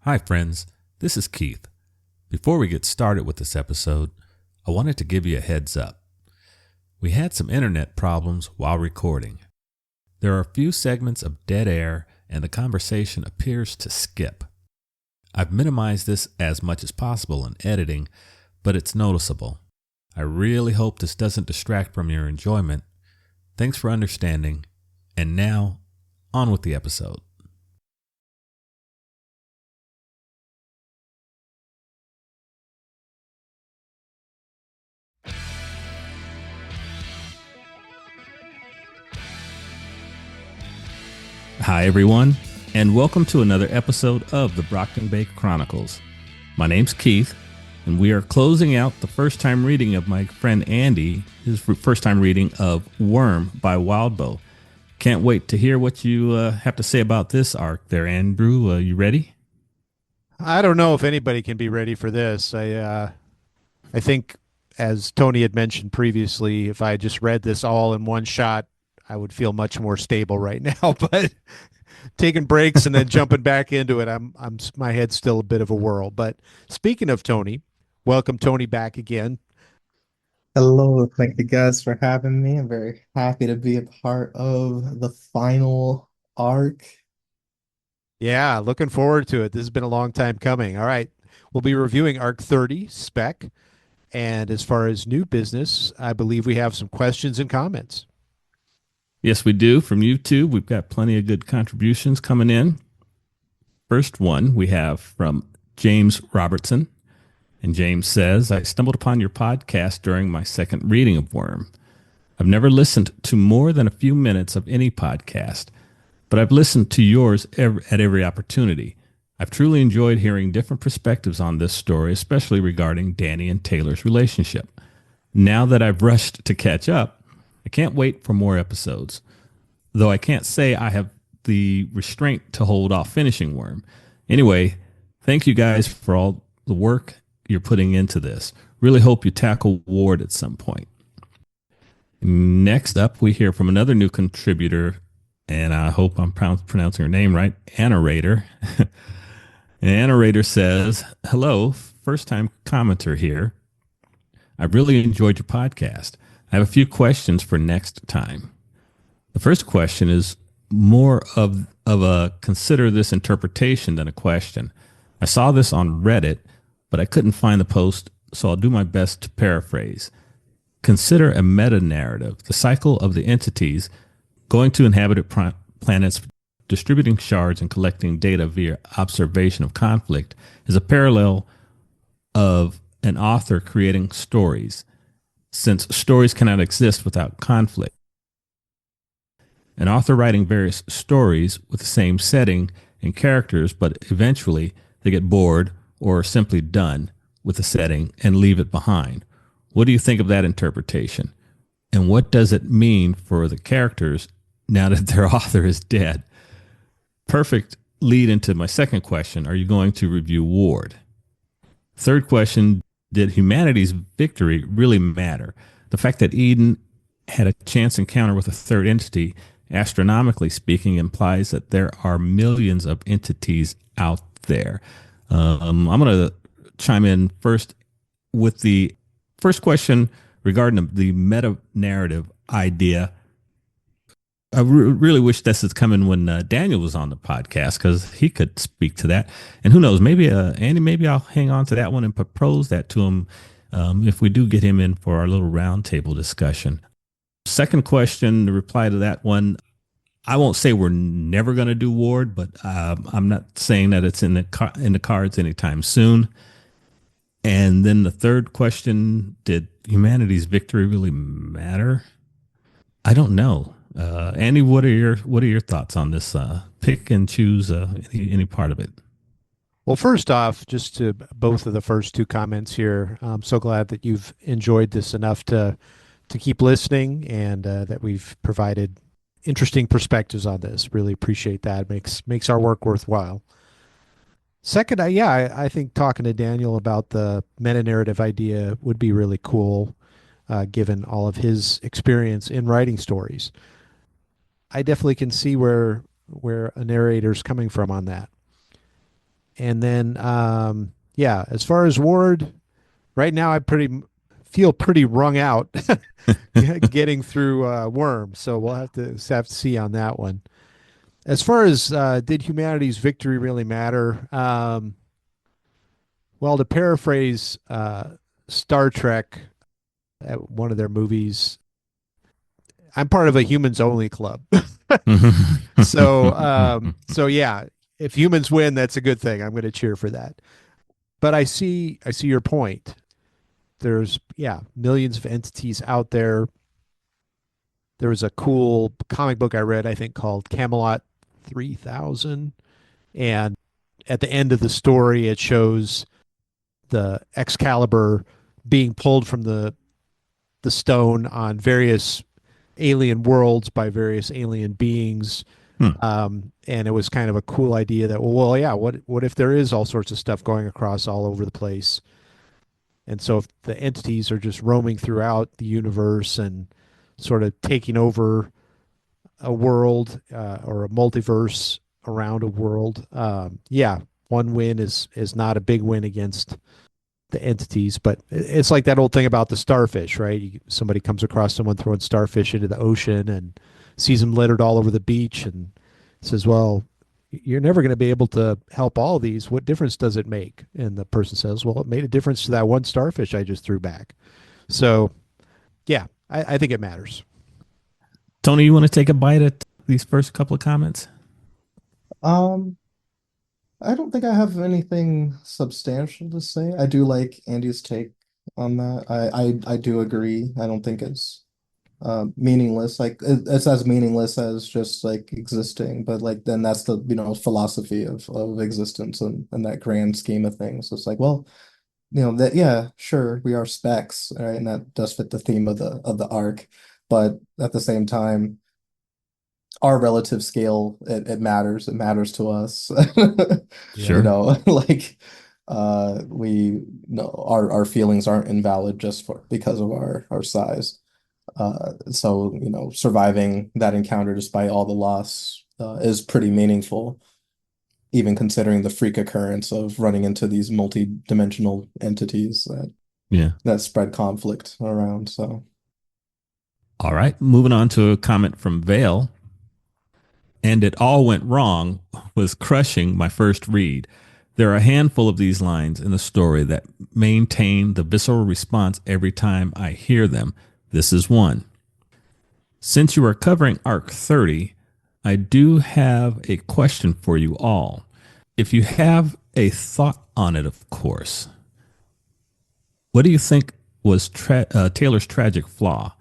Hi, friends. This is Keith. Before we get started with this episode, I wanted to give you a heads up. We had some internet problems while recording. There are a few segments of dead air, and the conversation appears to skip. I've minimized this as much as possible in editing, but it's noticeable. I really hope this doesn't distract from your enjoyment. Thanks for understanding. And now, on with the episode. Hi, everyone, and welcome to another episode of the Brockton Chronicles. My name's Keith, and we are closing out the first-time reading of my friend Andy, his first-time reading of Worm by Wildbow. Can't wait to hear what you have to say about this arc there, Andrew. You ready? I don't know if anybody can be ready for this. I think, as Tony had mentioned previously, if I just read this all in one shot, I would feel much more stable right now. But taking breaks and then jumping back into it, my head's still a bit of a whirl. But speaking of Tony, welcome Tony back again. Hello, thank you guys for having me. I'm very happy to be a part of the final arc. Yeah, looking forward to it. This has been a long time coming. All right, we'll be reviewing Arc 30, Speck. And as far as new business, I believe we have some questions and comments. Yes, we do. From YouTube, we've got plenty of good contributions coming in. First one we have from James Robertson. And James says, I stumbled upon your podcast during my second reading of Worm. I've never listened to more than a few minutes of any podcast, but I've listened to yours at every opportunity. I've truly enjoyed hearing different perspectives on this story, especially regarding Danny and Taylor's relationship. Now that I've rushed to catch up, I can't wait for more episodes, though I can't say I have the restraint to hold off finishing Worm. Anyway, thank you guys for all the work you're putting into this. Really hope you tackle Ward at some point. Next up, we hear from another new contributor, and I hope I'm pronouncing her name right, Annorator. Annorator says, hello, first-time commenter here. I've really enjoyed your podcast. I have a few questions for next time. The first question is more of a consider this interpretation than a question. I saw this on Reddit, but I couldn't find the post, so I'll do my best to paraphrase. Consider a meta-narrative. The cycle of the entities going to inhabited planets, distributing shards and collecting data via observation of conflict is a parallel of an author creating stories, since stories cannot exist without conflict. An author writing various stories with the same setting and characters, but eventually they get bored or simply done with the setting and leave it behind. What do you think of that interpretation? And what does it mean for the characters now that their author is dead? Perfect lead into my second question. Are you going to review Ward? Third question, did humanity's victory really matter? The fact that Eden had a chance encounter with a third entity, astronomically speaking, implies that there are millions of entities out there. I'm going to chime in first with the first question regarding the meta-narrative idea. I really wish this had come in when Daniel was on the podcast, because he could speak to that. And who knows, maybe Andy, maybe I'll hang on to that one and propose that to him if we do get him in for our little roundtable discussion. Second question, the reply to that one, I won't say we're never going to do Ward, but I'm not saying that it's in the cards anytime soon. And then the third question, did humanity's victory really matter? I don't know. Andy, what are your thoughts on this? Pick and choose any part of it. Well, first off, just to both of the first two comments here, I'm so glad that you've enjoyed this enough to keep listening, and that we've provided interesting perspectives on this. Really appreciate that. Makes our work worthwhile. Second, I think talking to Daniel about the meta narrative idea would be really cool, given all of his experience in writing stories. I definitely can see where a narrator's coming from on that. And then, yeah, as far as Ward, right now I pretty feel pretty wrung out getting through Worm. So we'll have to see on that one. As far as did humanity's victory really matter? Well, to paraphrase Star Trek at one of their movies, I'm part of a humans only club. So yeah, if humans win, that's a good thing. I'm going to cheer for that. But I see your point. There's yeah, millions of entities out there. There was a cool comic book I read, I think called Camelot 3000, and at the end of the story it shows the Excalibur being pulled from the stone on various alien worlds by various alien beings. Hmm. And it was kind of a cool idea that, well, yeah, what if there is all sorts of stuff going across all over the place? And so if the entities are just roaming throughout the universe and sort of taking over a world or a multiverse around a world, yeah, one win is not a big win against the entities, but it's like that old thing about the starfish, right? Somebody comes across someone throwing starfish into the ocean and sees them littered all over the beach and says, well, you're never going to be able to help all of these. What difference does it make? And the person says, well, it made a difference to that one starfish I just threw back. So, yeah, I think it matters. Tony, you want to take a bite at these first couple of comments? Um, I don't think I have anything substantial to say. I do like Andy's take on that. I do agree. I don't think it's meaningless. Like it's as meaningless as just like existing, but like then that's the philosophy of existence and that grand scheme of things. So it's like, well, that yeah, sure, we are specks, right? And that does fit the theme of the arc, but at the same time our relative scale, it matters. It matters to us. Yeah. Sure. Like we no our feelings aren't invalid just for because of our size. So, surviving that encounter despite all the loss is pretty meaningful, even considering the freak occurrence of running into these multi-dimensional entities Yeah. that spread conflict around. So All right. Moving on to a comment from Vale. And it all went wrong was crushing my first read. There are a handful of these lines in the story that maintain the visceral response every time I hear them. This is one. Since you are covering Arc 30, I do have a question for you all. If you have a thought on it, of course, what do you think was Taylor's tragic flaw?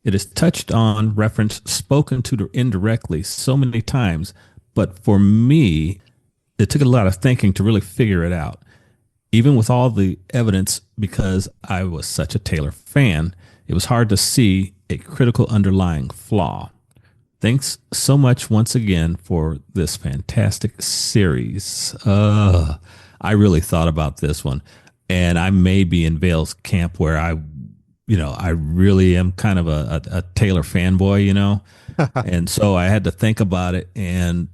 It is touched on, referenced, spoken to indirectly so many times, but for me, it took a lot of thinking to really figure it out. Even with all the evidence, because I was such a Taylor fan, it was hard to see a critical underlying flaw. Thanks so much once again for this fantastic series. I really thought about this one, and I may be in Vale's camp where I really am kind of a Taylor fanboy, and so I had to think about it. And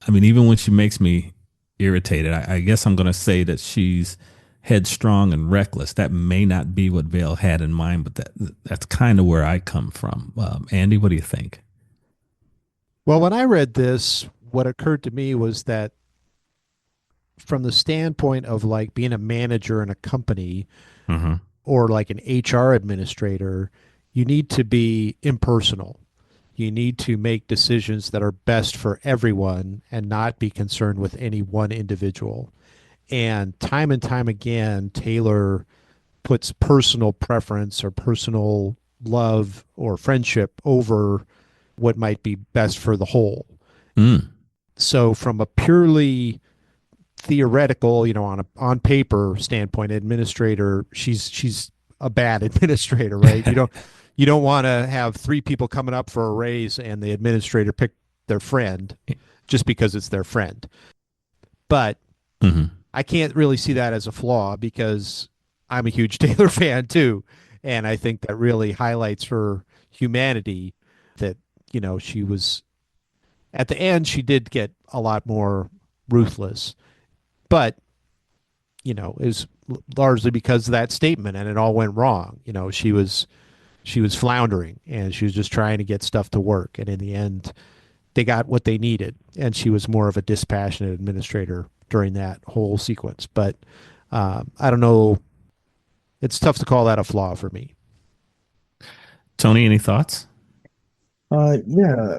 I mean, even when she makes me irritated, I guess I'm going to say that she's headstrong and reckless. That may not be what Vale had in mind, but that's kind of where I come from. Andy, what do you think? Well, when I read this, what occurred to me was that from the standpoint of like being a manager in a company Mm-hmm. or like an HR administrator, you need to be impersonal. You need to make decisions that are best for everyone and not be concerned with any one individual. And time again, Taylor puts personal preference or personal love or friendship over what might be best for the whole. Mm. So, from a purely theoretical, on a on paper standpoint, administrator, she's a bad administrator, right? You don't want to have three people coming up for a raise and the administrator pick their friend just because it's their friend. But Mm-hmm. I can't really see that as a flaw because I'm a huge Taylor fan too, and I think that really highlights her humanity. That she was at the end, she did get a lot more ruthless. but is largely because of that statement, and it all went wrong. She was floundering, and she was just trying to get stuff to work, and in the end they got what they needed, and she was more of a dispassionate administrator during that whole sequence. But I don't know, it's tough to call that a flaw for me. Tony, any thoughts? Yeah,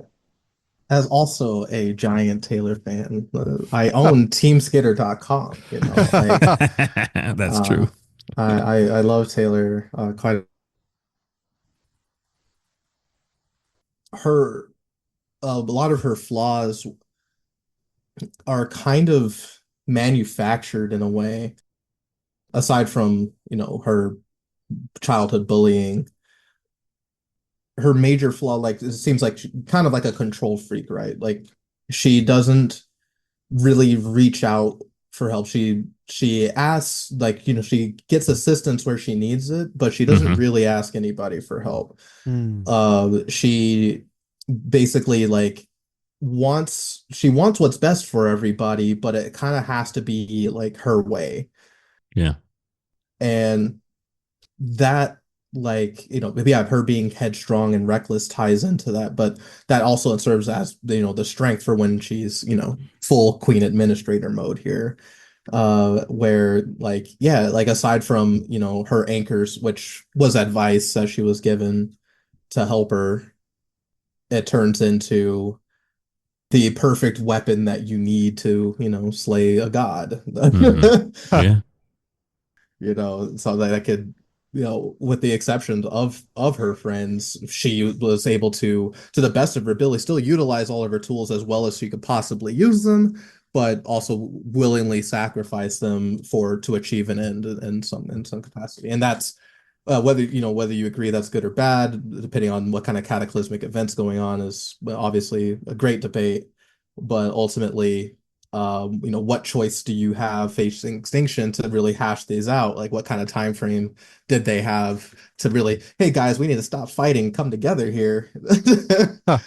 as also a giant Taylor fan, I own teamskitter.com, That's uh, true. I love Taylor, quite her, a lot of her flaws are kind of manufactured in a way, aside from, her childhood bullying. Her major flaw, like, it seems like kind of like a control freak, right? Like, she doesn't really reach out for help. She asks, like, she gets assistance where she needs it, but she doesn't Hmm. really ask anybody for help. Hmm. She basically, like, wants what's best for everybody, but it kind of has to be like her way. Yeah. And that, like, yeah, her being headstrong and reckless ties into that, but that also serves as, the strength for when she's, full queen administrator mode here. Where, like, yeah, like, aside from, her anchors, which was advice that she was given to help her, it turns into the perfect weapon that you need to, slay a god. Hmm. Yeah. So that I could, with the exception of her friends, she was able to the best of her ability, still utilize all of her tools as well as she could possibly use them, but also willingly sacrifice them to achieve an end in some capacity. And that's, whether you agree that's good or bad, depending on what kind of cataclysmic events going on, is, well, obviously a great debate. But ultimately, what choice do you have facing extinction to really hash these out? Like, what kind of time frame did they have to really, hey guys, we need to stop fighting, come together here. Huh.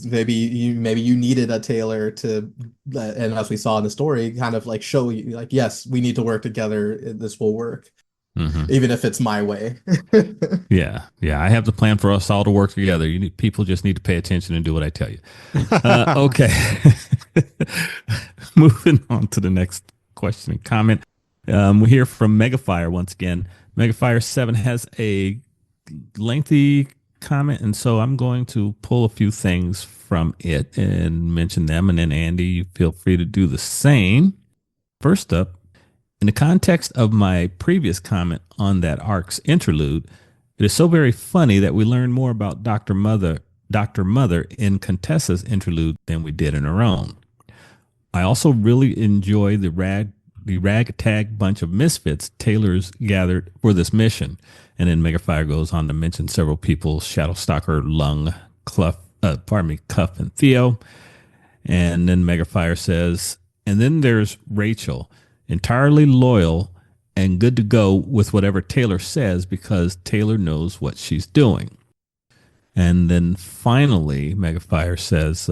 Maybe you needed a Taylor to, and as we saw in the story, kind of like show you, like, yes, we need to work together. This will work, Hmm. even if it's my way. Yeah. Yeah. I have the plan for us all to work together. People just need to pay attention and do what I tell you. Okay. Moving on to the next question and comment. We hear from Megafire once again. Megafire 7 has a lengthy comment, and so I'm going to pull a few things from it and mention them. And then, Andy, you feel free to do the same. First up, in the context of my previous comment on that arc's interlude, it is so very funny that we learn more about Dr. Mother in Contessa's interlude than we did in her own. I also really enjoy the ragtag bunch of misfits Taylor's gathered for this mission. And then Megafire goes on to mention several people: Shadowstalker, Lung, Cuff, and Theo. And then Megafire says, and then there's Rachel, entirely loyal and good to go with whatever Taylor says because Taylor knows what she's doing. And then finally, Megafire says,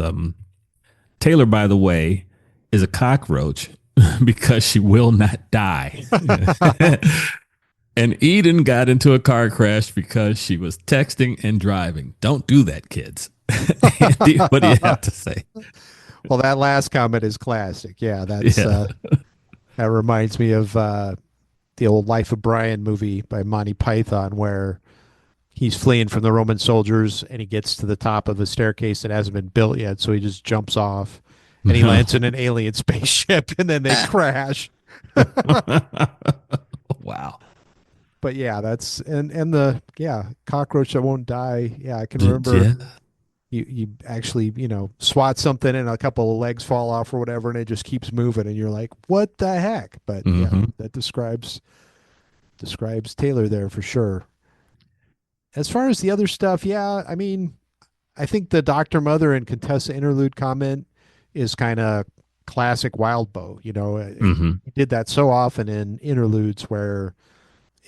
Taylor, by the way, is a cockroach because she will not die. And Eden got into a car crash because she was texting and driving. Don't do that, kids. Andy, what do you have to say? Well, that last comment is classic. Yeah, Yeah. that reminds me of the old Life of Brian movie by Monty Python, where he's fleeing from the Roman soldiers and he gets to the top of a staircase that hasn't been built yet, so he just jumps off and he lands in an alien spaceship and then they crash. Wow. But yeah, that's and the yeah, cockroach that won't die. Yeah, I can remember Yeah. you actually, swat something and a couple of legs fall off or whatever and it just keeps moving and you're like, "What the heck?" But yeah, Hmm. that describes Taylor there for sure. As far as the other stuff, yeah, I mean, I think the Doctor Mother and Contessa interlude comment is kind of classic Wildbow. Hmm. He did that so often in interludes where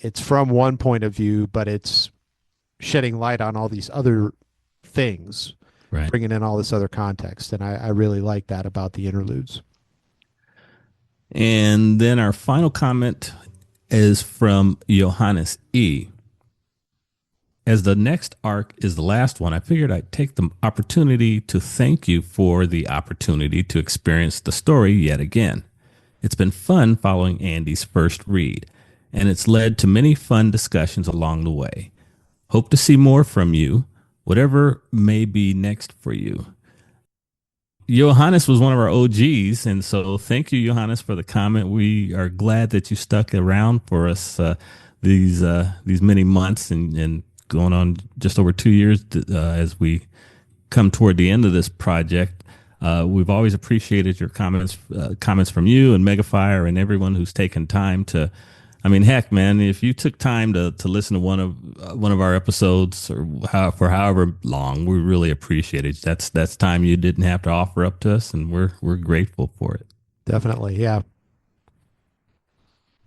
it's from one point of view, but it's shedding light on all these other things, Right. bringing in all this other context. And I really like that about the interludes. And then our final comment is from Johannes E. As the next arc is the last one, I figured I'd take the opportunity to thank you for the opportunity to experience the story yet again. It's been fun following Andy's first read, and it's led to many fun discussions along the way. Hope to see more from you, whatever may be next for you. Johannes was one of our OGs, and so thank you, Johannes, for the comment. We are glad that you stuck around for us these many months and going on just over 2 years as we come toward the end of this project. We've always appreciated your comments from you and Megafire and everyone who's taken time to. I mean, heck, man, if you took time to listen to one of our episodes or for however long, we really appreciate it. That's time you didn't have to offer up to us, and we're grateful for it. Definitely. Yeah.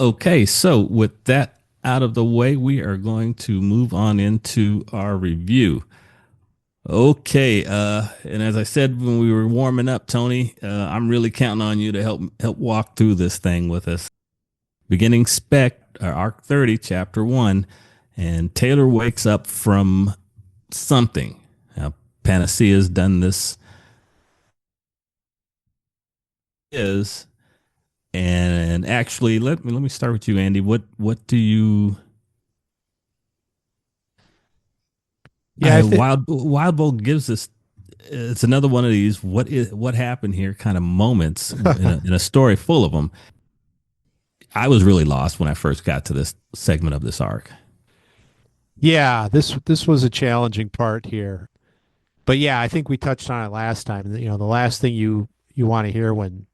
Okay, so with that out of the way, we are going to move on into our review. Okay, and as I said when we were warming up, Tony, I'm really counting on you to help walk through this thing with us. Beginning Speck, Arc 30, Chapter 1, and Taylor wakes up from something. Now, Panacea's done this is, and actually, let me start with you, Andy. What do you? Yeah. Wildbow gives us. It's another one of these. What happened here? Kind of moments in a story full of them. I was really lost when I first got to this segment of this arc. Yeah. This was a challenging part here. But yeah, I think we touched on it last time. You know, the last thing you want to hear when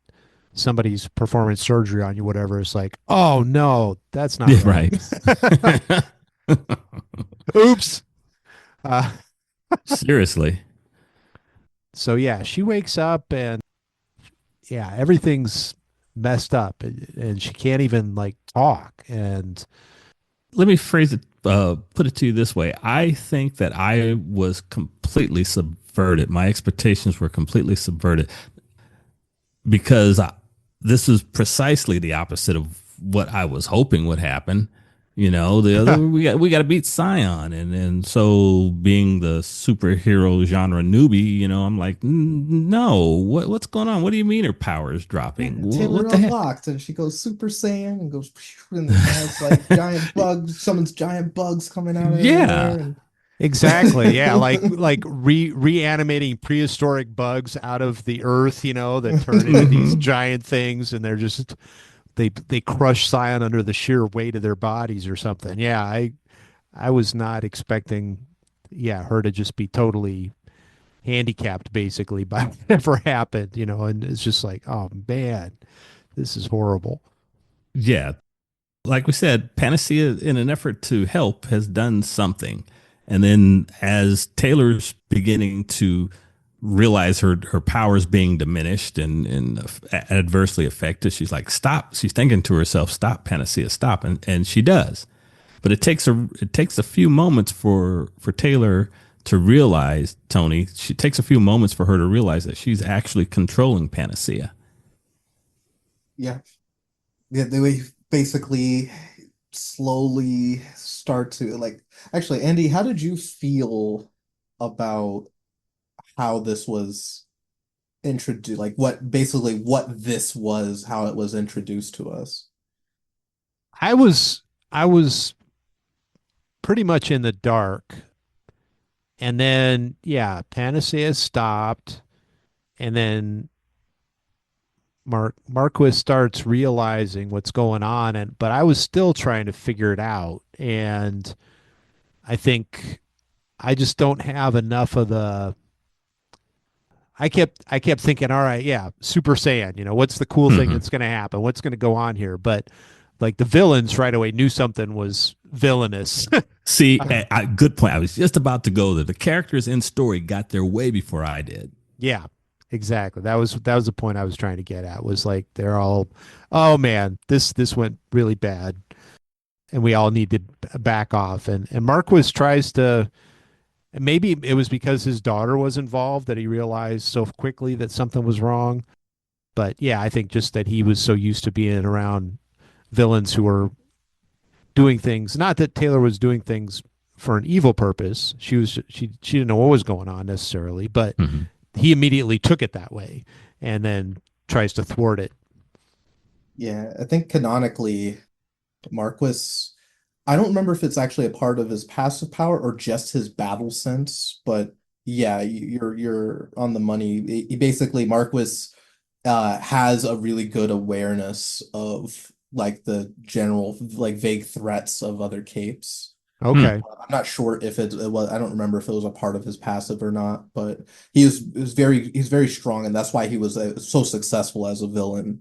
somebody's performing surgery on you, whatever, is like, oh no, that's not Yeah, right. right. Oops. Uh, Seriously. so yeah, she wakes up and yeah, everything's messed up and she can't even like talk. And Let me phrase it, put it to you this way. I think that I was completely subverted. My expectations were completely subverted because this is precisely the opposite of what I was hoping would happen. You know, the other we got to beat Scion, and so being the superhero genre newbie, you know, I'm like, no, what's going on? What do you mean her power is dropping? Yeah, Taylor What the heck? unlocked, and she goes Super Saiyan and goes, phew, and it has like giant bugs, summons giant bugs coming out of Yeah, everywhere, and exactly, yeah, like reanimating prehistoric bugs out of the earth, you know, that turn into these hmm giant things and they're just they crush Scion under the sheer weight of their bodies or something. Yeah, I was not expecting yeah, her to just be totally handicapped basically by whatever happened, you know, and it's just like, oh man, this is horrible. yeah. Like we said, Panacea, in an effort to help, has done something. And then as Taylor's beginning to realize her powers being diminished and adversely affected, she's like, stop. She's thinking to herself, stop, Panacea, stop. And she does. But it takes a few moments for Taylor to realize, Tony, she takes a few moments for her to realize that she's actually controlling Panacea. yeah, yeah, they basically slowly start to like. Actually, Andy, how did you feel about how this was introduced? Like, what this was, how it was introduced to us? I was pretty much in the dark. And then yeah, Panacea stopped and then Marquis starts realizing what's going on and but I was still trying to figure it out and I think I just don't have enough of the I kept thinking, all right, yeah, Super Saiyan, you know, what's the cool thing Mm-hmm. that's going to happen? What's going to go on here? But like the villains right away knew something was villainous. See, good point. I was just about to go there. The characters in story got there way before I did. Yeah, exactly. That was the point I was trying to get at. Was like they're all, oh man, this went really bad, and we all need to back off. And Marquis tries to. And maybe it was because his daughter was involved that he realized so quickly that something was wrong. But yeah, I think just that he was so used to being around villains who were doing things. Not that Taylor was doing things for an evil purpose. She didn't know what was going on necessarily, but Hmm. he immediately took it that way and then tries to thwart it. Yeah, I think canonically, Marquis, I don't remember if it's actually a part of his passive power or just his battle sense, but yeah, you're on the money. He basically Marquis has a really good awareness of like the general like vague threats of other capes. Hmm. Okay. I'm not sure if it was, I don't remember if it was a part of his passive or not, but he's very strong, and that's why he was so successful as a villain,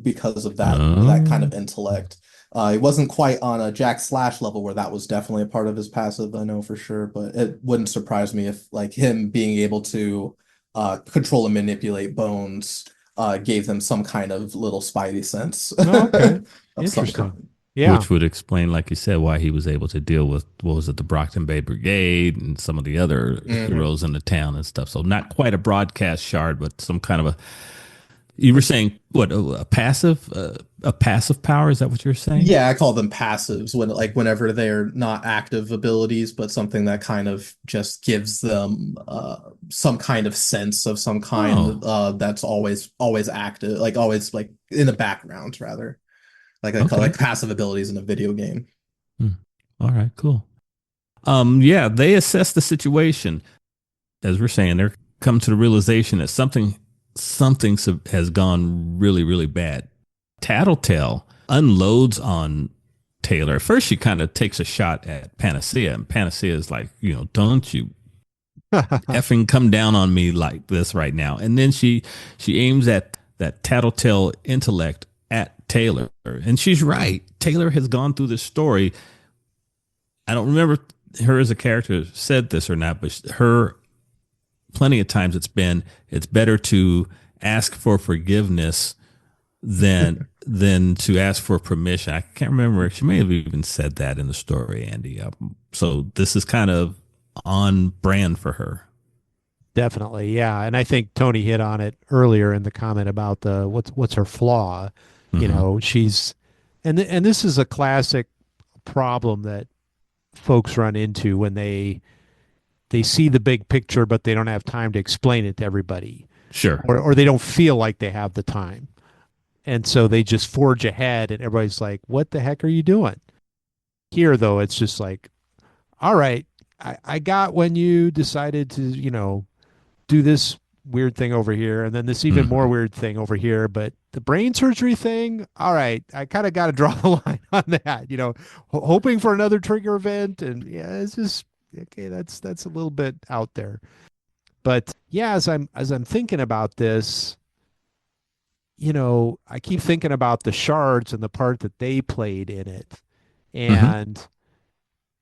because of that kind Oh. of intellect. He wasn't quite on a Jack Slash level where that was definitely a part of his passive, I know for sure, but it wouldn't surprise me if like him being able to control and manipulate bones gave them some kind of little spidey sense Oh, okay. of some Interesting. kind. Yeah. Which would explain, like you said, why he was able to deal with what was it, the Brockton Bay Brigade and some of the other Mhm. heroes in the town and stuff. So not quite a broadcast shard, but some kind of a. You were saying what a passive power? Is that what you're saying? Yeah, I call them passives when like whenever they're not active abilities, but something that kind of just gives them some kind of sense of some kind Oh, that's always active, like always like in the background rather. Like I call okay. like passive abilities in a video game. Hmm. All right, cool. Yeah, they assess the situation. As we're saying, they're come to the realization that something has gone really, really bad. Tattletale unloads on Taylor. First, she kind of takes a shot at Panacea, and Panacea is like, don't you effing come down on me like this right now. And then she aims at that Tattletale intellect at Taylor, and she's right. Taylor has gone through this story. I don't remember her as a character said this or not, but her plenty of times it's better to ask for forgiveness than to ask for permission. I can't remember. She may have even said that in the story, Andy. So this is kind of on brand for her. Definitely. Yeah. And I think Tony hit on it earlier in the comment about the what's her flaw. Mm-hmm. She's and this is a classic problem that folks run into when they see the big picture but they don't have time to explain it to everybody, Sure. or they don't feel like they have the time. And so they just forge ahead and everybody's like, "What the heck are you doing?" Here though, it's just like, "All right, I got when you decided to, do this weird thing over here and then this even more Mm-hmm. weird thing over here, but the brain surgery thing, all right, I kind of got to draw the line on that, hoping for another trigger event. And yeah, it's just okay, that's a little bit out there. But yeah, as I'm thinking about this, I keep thinking about the shards and the part that they played in it. Mm-hmm. And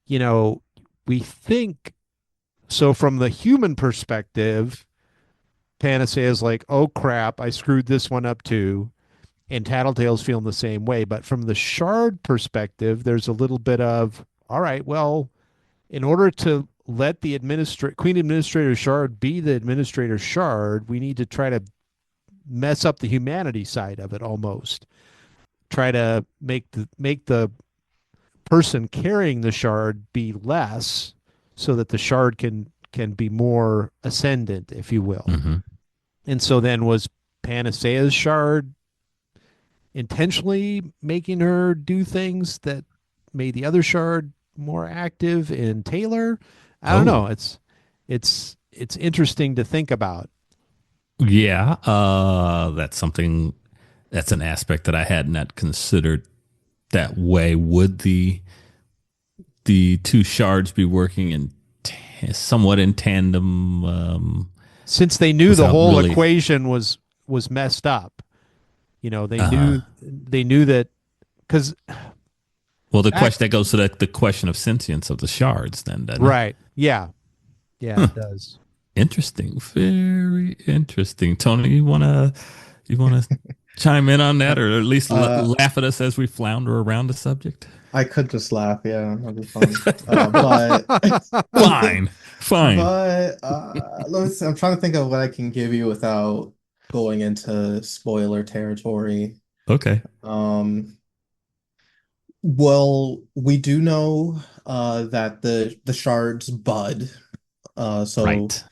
you know we think, so from the human perspective, Panacea is like, oh crap, I screwed this one up too. And Tattletale's feeling the same way. But from the shard perspective, there's a little bit of, all right, well, in order to let the Queen Administrator Shard be the Administrator Shard, we need to try to mess up the humanity side of it almost. Try to make the person carrying the shard be less so that the shard can be more ascendant, if you will. Mm-hmm. And so then was Panacea's shard intentionally making her do things that made the other shard more active in Taylor? I don't Oh, know. It's interesting to think about. yeah. That's an aspect that I had not considered that way. Would the two shards be working somewhat in tandem, Since they knew the without whole really? equation was messed up, they Uh huh. knew that because Well, the back question that goes to the question of sentience of the shards, then, doesn't it? right, yeah, yeah, Huh. it does. Interesting. Very interesting. Tony, you wanna chime in on that, or at least Uh, laugh at us as we flounder around the subject? I could just laugh, yeah, that'd be fun. But Fine, fine. but let's see, I'm trying to think of what I can give you without. going into spoiler territory. Okay. Um, well, we do know that the shards bud. So Right.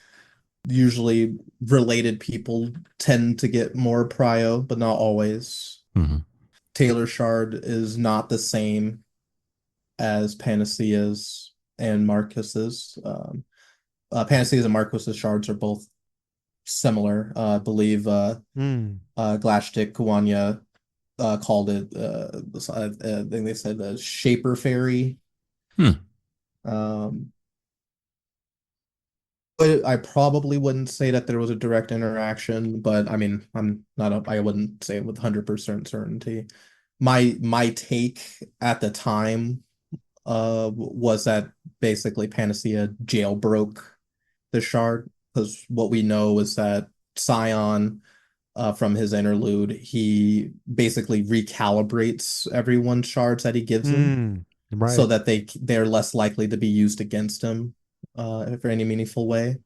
usually related people tend to get more prio, but not always. Hmm. Taylor shard is not the same as Panacea's and Marcus's. Panacea's and Marcus's shards are both similar. I believe Hmm. Glashtik Kawanya called it, I think they said the Shaper Fairy. Hmm. Um, but I probably wouldn't say that there was a direct interaction, but I mean, I wouldn't say it with 100% certainty. My take at the time was that basically Panacea jailbroke the shard, because what we know is that Scion, from his interlude, he basically recalibrates everyone's shards that he gives them Hmm. so Right. that they're less likely to be used against him for any meaningful way.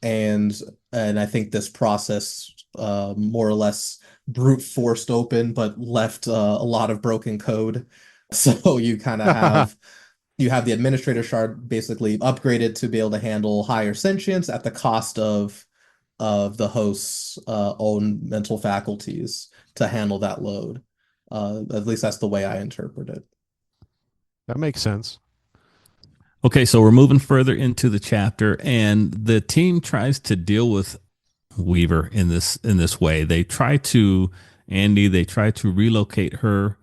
And I think this process more or less brute forced open, but left a lot of broken code. So you kind of have the administrator shard basically upgraded to be able to handle higher sentience at the cost of the host's own mental faculties to handle that load. At least that's the way I interpret it. That makes sense. Okay, so we're moving further into the chapter, and the team tries to deal with Weaver in this way. They try to Andy. They try to relocate her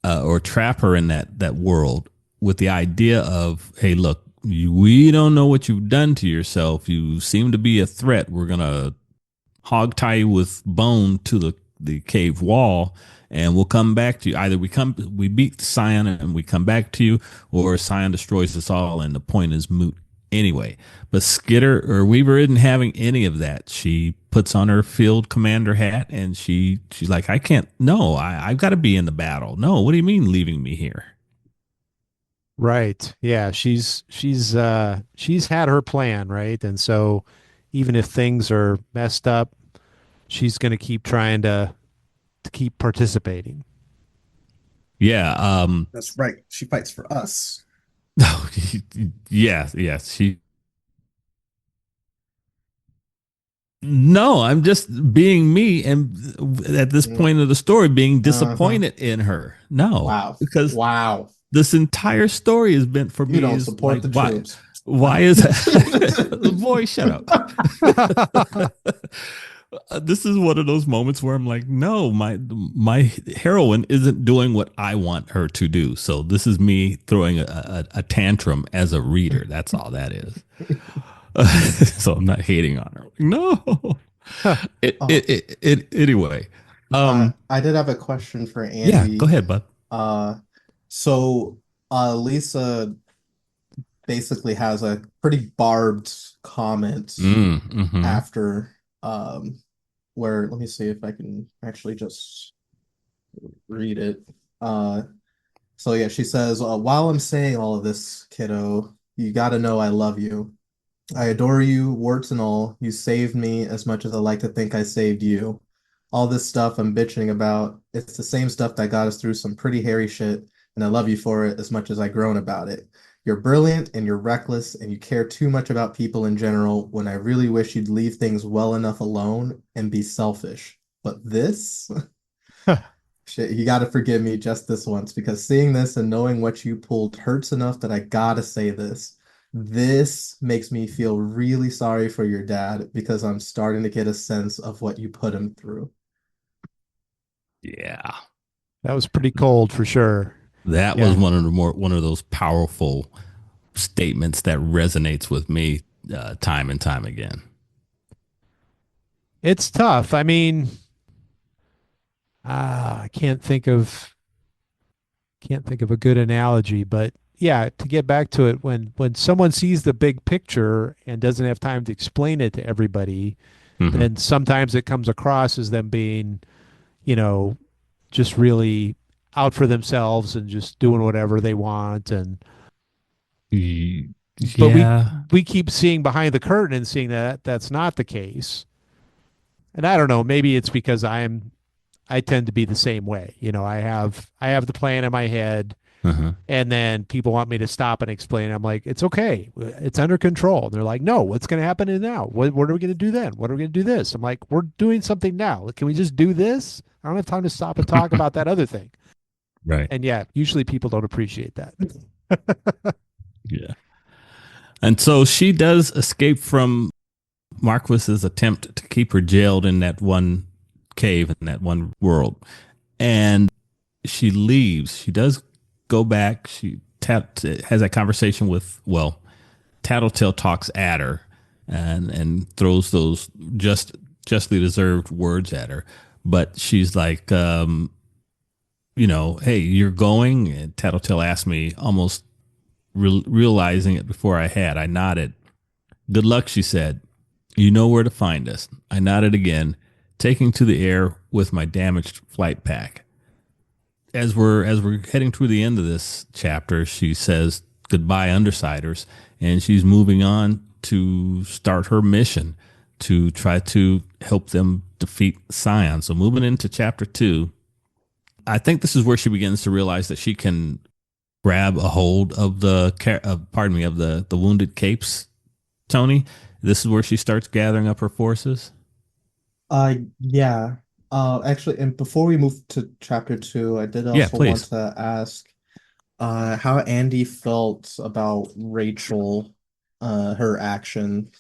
or trap her in that world with the idea of, hey, look, we don't know what you've done to yourself. You seem to be a threat. We're gonna hog tie you with bone to the cave wall, and we'll come back to you. Either we beat Scion and we come back to you, or Scion destroys us all, and the point is moot anyway. But Skitter or Weaver isn't having any of that. She puts on her field commander hat, and she's like, I can't. No, I've got to be in the battle. No, what do you mean leaving me here? Right. Yeah, she's had her plan, right? And so even if things are messed up, she's going to keep trying to keep participating. Yeah. That's right. She fights for us. Yes. Yes. She. No, I'm just being me, and at this Mm, point of the story, being uh-huh. disappointed in her. No, Wow. because Wow. this entire story has been for You me don't is support like, the why? troops. Why Wow. is boy? Shut up. This is one of those moments where I'm like, no, my heroine isn't doing what I want her to do. So this is me throwing a tantrum as a reader. That's all that is. So I'm not hating on her. No. Oh, Anyway. I did have a question for Yeah, go Andy. ahead, bud. Uh, so Lisa basically has a pretty barbed comment Mm-hmm. after where let me see if I can actually just read it. Uh, so yeah, she says, while I'm saying all of this, kiddo, you gotta know I love you. I adore you, warts and all. You saved me as much as I like to think I saved you. All this stuff I'm bitching about, it's the same stuff that got us through some pretty hairy shit, and I love you for it as much as I groan about it. You're brilliant and you're reckless, and you care too much about people in general when I really wish you'd leave things well enough alone and be selfish. But this? Shit, you gotta forgive me just this once because seeing this and knowing what you pulled hurts enough that I gotta say this. This makes me feel really sorry for your dad because I'm starting to get a sense of what you put him through. Yeah. That was pretty cold for sure. That was Yeah. one of those powerful statements that resonates with me time and time again. It's tough. I mean, I can't think of a good analogy, but yeah, to get back to it, when someone sees the big picture and doesn't have time to explain it to everybody, Mm-hmm. then sometimes it comes across as them being, you know, just really out for themselves and just doing whatever they want. And but Yeah. we keep seeing behind the curtain and seeing that that's not the case. And I don't know, maybe it's because I tend to be the same way. I have the plan in my head, Uh-huh. and then people want me to stop and explain. I'm like, it's okay. It's under control. And they're like, no, what's going to happen now? What are we going to do then? What are we going to do this? I'm like, we're doing something now. Can we just do this? I don't have time to stop and talk about that other thing. Right. And yeah, usually people don't appreciate that. Yeah. And so she does escape from Marquis's attempt to keep her jailed in that one cave in that one world. And she leaves. She does go back. She has that conversation with, well, Tattletale talks at her and throws those justly deserved words at her. But she's like, hey, you're going. And Tattletale asked me, almost realizing it before I had. I nodded. Good luck, she said. You know where to find us. I nodded again, taking to the air with my damaged flight pack. As we're heading through the end of this chapter, she says goodbye, Undersiders, and she's moving on to start her mission to try to help them defeat Scion. So moving into chapter 2, I think this is where she begins to realize that she can grab a hold of the wounded capes. Tony, this is where she starts gathering up her forces. Yeah. Actually, and before we move to chapter 2, I did Yeah, also want please. to ask how Andy felt about Rachel, her action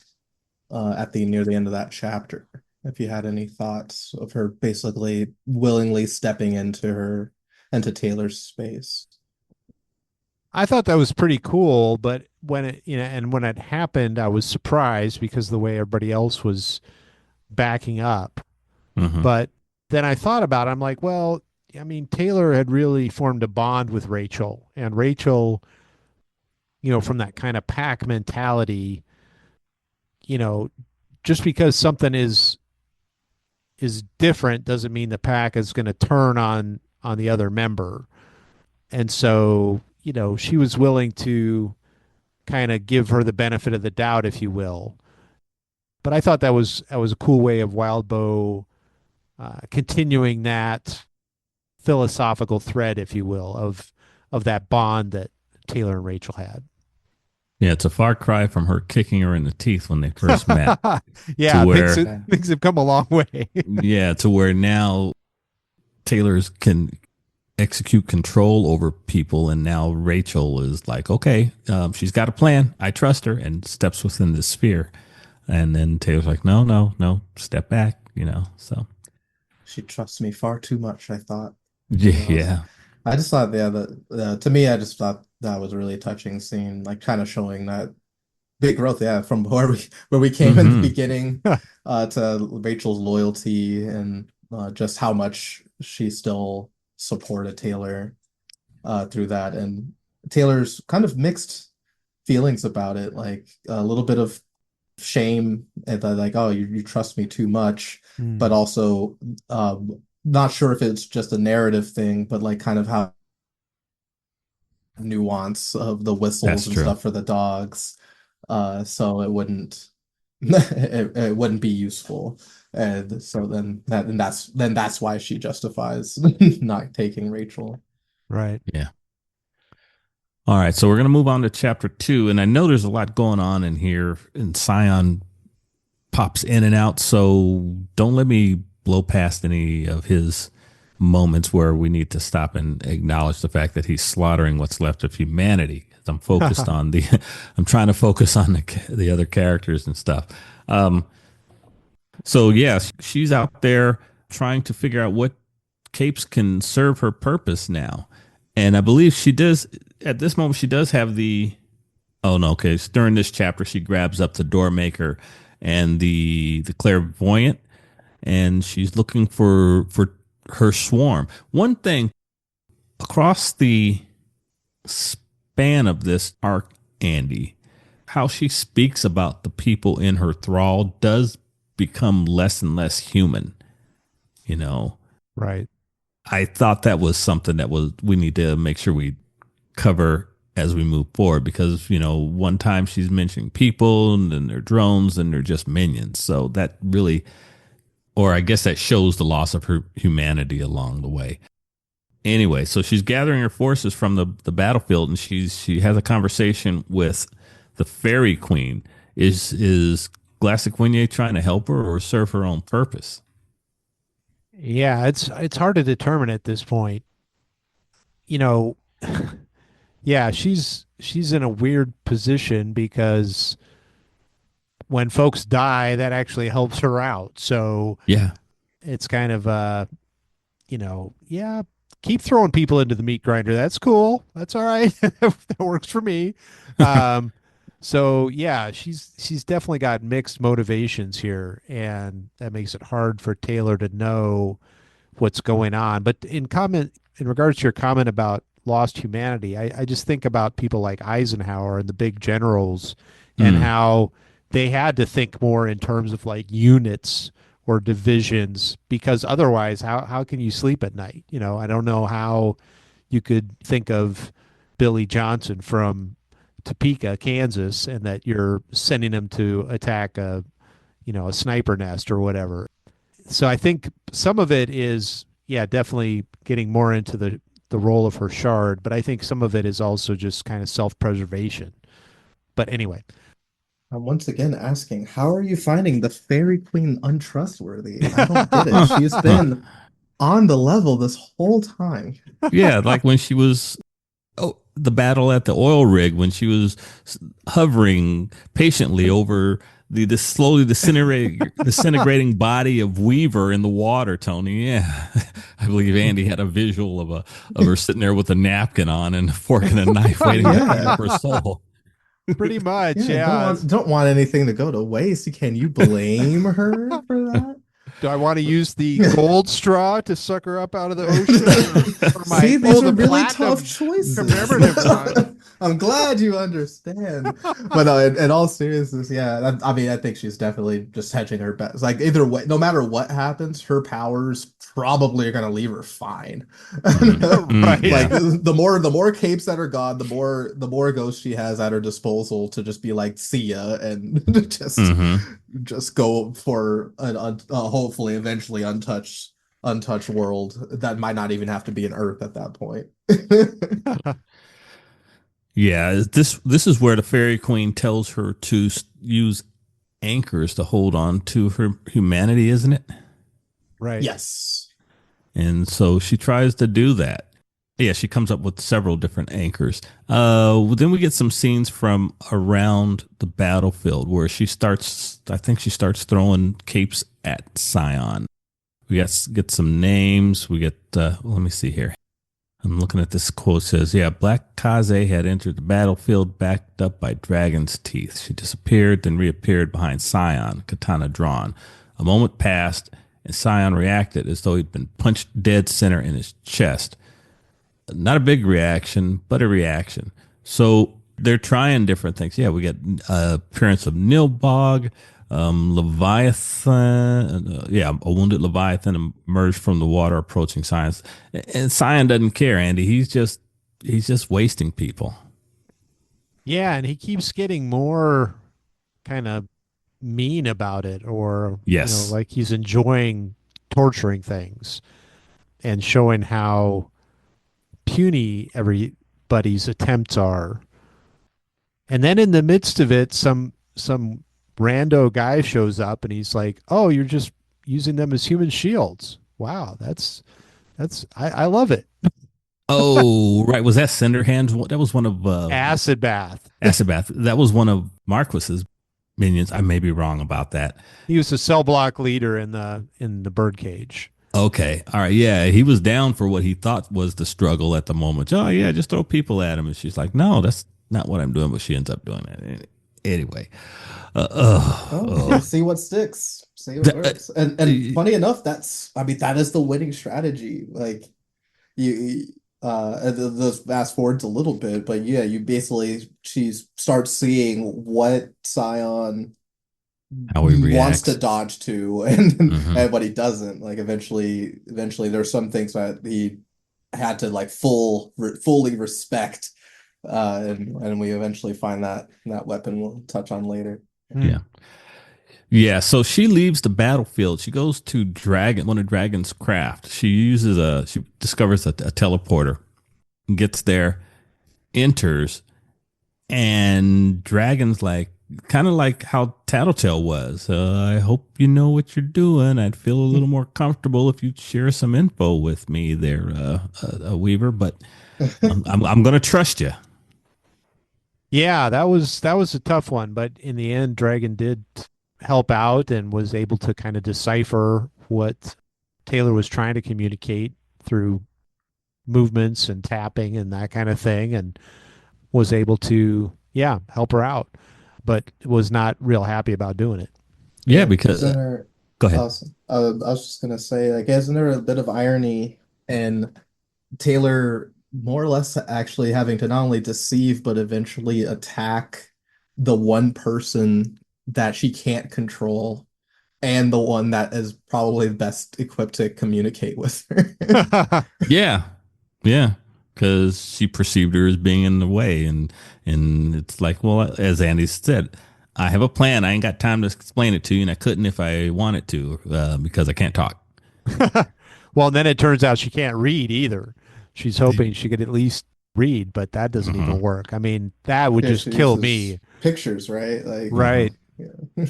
at the near the end of that chapter. If you had any thoughts of her basically willingly stepping into Taylor's space. I thought that was pretty cool, but when it happened, I was surprised because of the way everybody else was backing up. Hmm. But then I thought about it. I'm like, well, I mean, Taylor had really formed a bond with Rachel, and Rachel, from that kind of pack mentality, you know, just because something is different doesn't mean the pack is going to turn on the other member. And so, she was willing to kind of give her the benefit of the doubt, if you will. But I thought that was a cool way of Wildbow continuing that philosophical thread, if you will, of that bond that Taylor and Rachel had. Yeah, it's a far cry from her kicking her in the teeth when they first met to Yeah, things where, Yeah. things have come a long way. yeah, to where now Taylor's can execute control over people, and now Rachel is like, okay, she's got a plan. I trust her, and steps within the sphere. And then Taylor's like, no, no, no, step back. So She trusts me far too much, I thought. yeah, Yeah, yeah. I just thought, yeah, to me, I just thought that was a really touching scene, like kind of showing that big growth, yeah, from where we came in the Hmm. beginning, to Rachel's loyalty and just how much she still supported Taylor through that, and Taylor's kind of mixed feelings about it, like a little bit of shame at the, like, oh, you trust me too much, but Hmm. also not sure if it's just a narrative thing, but like kind of how nuance of the whistles That's and true. stuff for the dogs, so it wouldn't it wouldn't be useful, and so then that's why she justifies not taking Rachel. Right. Yeah. All right, so we're gonna move on to chapter 2, and I know there's a lot going on in here, and Scion pops in and out. So don't let me blow past any of his moments where we need to stop and acknowledge the fact that he's slaughtering what's left of humanity. I'm focused on the, I'm trying to focus on the other characters and stuff. Um, so yes, she's out there trying to figure out what capes can serve her purpose now, and I believe she does. At this moment, she does have the. Oh no, okay. So during this chapter, she grabs up the door maker and the clairvoyant, and she's looking for her swarm. One thing across the span of this arc, Andy, how she speaks about the people in her thrall does become less and less human. You know, Right. I thought that was something that was we need to make sure we cover as we move forward, because one time she's mentioning people and then they're drones and they're just minions, so that really or I guess that shows the loss of her humanity along the way. Anyway, so she's gathering her forces from the battlefield, and she has a conversation with the Fairy Queen. Is Glassicwinier trying to help her or serve her own purpose? Yeah, it's hard to determine at this point. You know, yeah, she's in a weird position because when folks die, that actually helps her out. So Yeah. it's kind of yeah, keep throwing people into the meat grinder. That's cool. That's all right. That works for me. Um, so yeah, she's definitely got mixed motivations here, and that makes it hard for Taylor to know what's going on. But in regards to your comment about lost humanity, I just think about people like Eisenhower and the big generals and Mm, how they had to think more in terms of like units or divisions because otherwise how can you sleep at night? I don't know how you could think of Billy Johnson from Topeka, Kansas, and that you're sending him to attack a sniper nest or whatever. So I think some of it is, yeah, definitely getting more into the role of her shard, but I think some of it is also just kind of self-preservation. But anyway, I'm once again asking, how are you finding the Fairy Queen untrustworthy? I don't get it. She's huh. been on the level this whole time. Yeah, like when she was the battle at the oil rig when she was hovering patiently over the slowly disintegrating body of Weaver in the water, Tony. Yeah, I believe Andy had a visual of her sitting there with a napkin on and a fork and a knife, waiting to hang Yeah. up her soul. pretty much, Yeah, yeah. don't want anything to go to waste. Can you blame her for Do I want to use the that? gold straw to suck her up out of the ocean or See, these are the really tough platinum choices. commemorative one? I'm glad you understand. But no, in all seriousness, yeah, I mean, I think she's definitely just hedging her bets. Like either way, no matter what happens, her powers probably are gonna leave her fine. Right. Like Yeah. the more capes that are gone, the more ghosts she has at her disposal to just be like, see ya, and Hmm. just go for a hopefully eventually untouched world that might not even have to be an Earth at that point. Yeah. This is where the Fairy Queen tells her to use anchors to hold on to her humanity, isn't it? Right. Yes. And so she tries to do that. Yeah, she comes up with several different anchors. Then we get some scenes from around the battlefield where I think she starts throwing capes at Scion. We get some names. We get, let me see here. I'm looking at this quote. It says, yeah, Black Kaze had entered the battlefield backed up by dragon's teeth. She disappeared, then reappeared behind Scion, katana drawn. A moment passed, and Scion reacted as though he'd been punched dead center in his chest. Not a big reaction, but a reaction. So they're trying different things. Yeah, we get appearance of Nilbog, Leviathan. Yeah, a wounded Leviathan emerged from the water, approaching Science. And Scion doesn't care, Andy. He's just wasting people. Yeah, and he keeps getting more kind of mean about it or, Yes. like he's enjoying torturing things and showing how puny everybody's attempts are. And then in the midst of it, some rando guy shows up and he's like, "Oh, you're just using them as human shields." Wow, that's I love it. Oh, right. Was that Cinderhands? That was one of Acid bath. Asabath. That was one of Marquis's minions. I may be wrong about that. He was the cell block leader in the birdcage. Okay. All right. Yeah. He was down for what he thought was the struggle at the moment. Oh, yeah. Just throw people at him. And she's like, no, that's not what I'm doing. But she ends up doing it. Anyway. Oh, yeah, Oh. see what sticks. See what works. And funny enough, I mean, that is the winning strategy. Like you the fast forwards a little bit, but yeah, you basically she starts seeing what Scion How he wants to reacts. dodge to and Hmm. and what he doesn't. Like eventually there's some things that he had to like fully respect. And we eventually find that weapon we'll touch on later. Hmm. Yeah. Yeah, so she leaves the battlefield. She goes to one of Dragon's craft. She discovers a teleporter, gets there, enters, and Dragon's like, kind of like how Tattletale was. I hope you know what you're doing. I'd feel a little more comfortable if you'd share some info with me there, Weaver, but I'm going to trust you. Yeah, that was a tough one, but in the end, Dragon did help out and was able to kind of decipher what Taylor was trying to communicate through movements and tapping and that kind of thing, and was able to, yeah, help her out, but was not real happy about doing it. Yeah, Yeah, because isn't there go ahead. awesome. I was just gonna say, like, isn't there a bit of irony in Taylor more or less actually having to not only deceive but eventually attack the one person that she can't control and the one that is probably best equipped to communicate with her. Yeah, yeah, because she perceived her as being in the way, and it's like, well, as Andy said, I have a plan. I ain't got time to explain it to you, and I couldn't if I wanted to because I can't talk. Well, then it turns out she can't read either. She's hoping she could at least read, but that doesn't Uh-huh, even work. I mean, that would Yeah, just she kill uses me. pictures, right? Like, uh-huh. Right. yeah.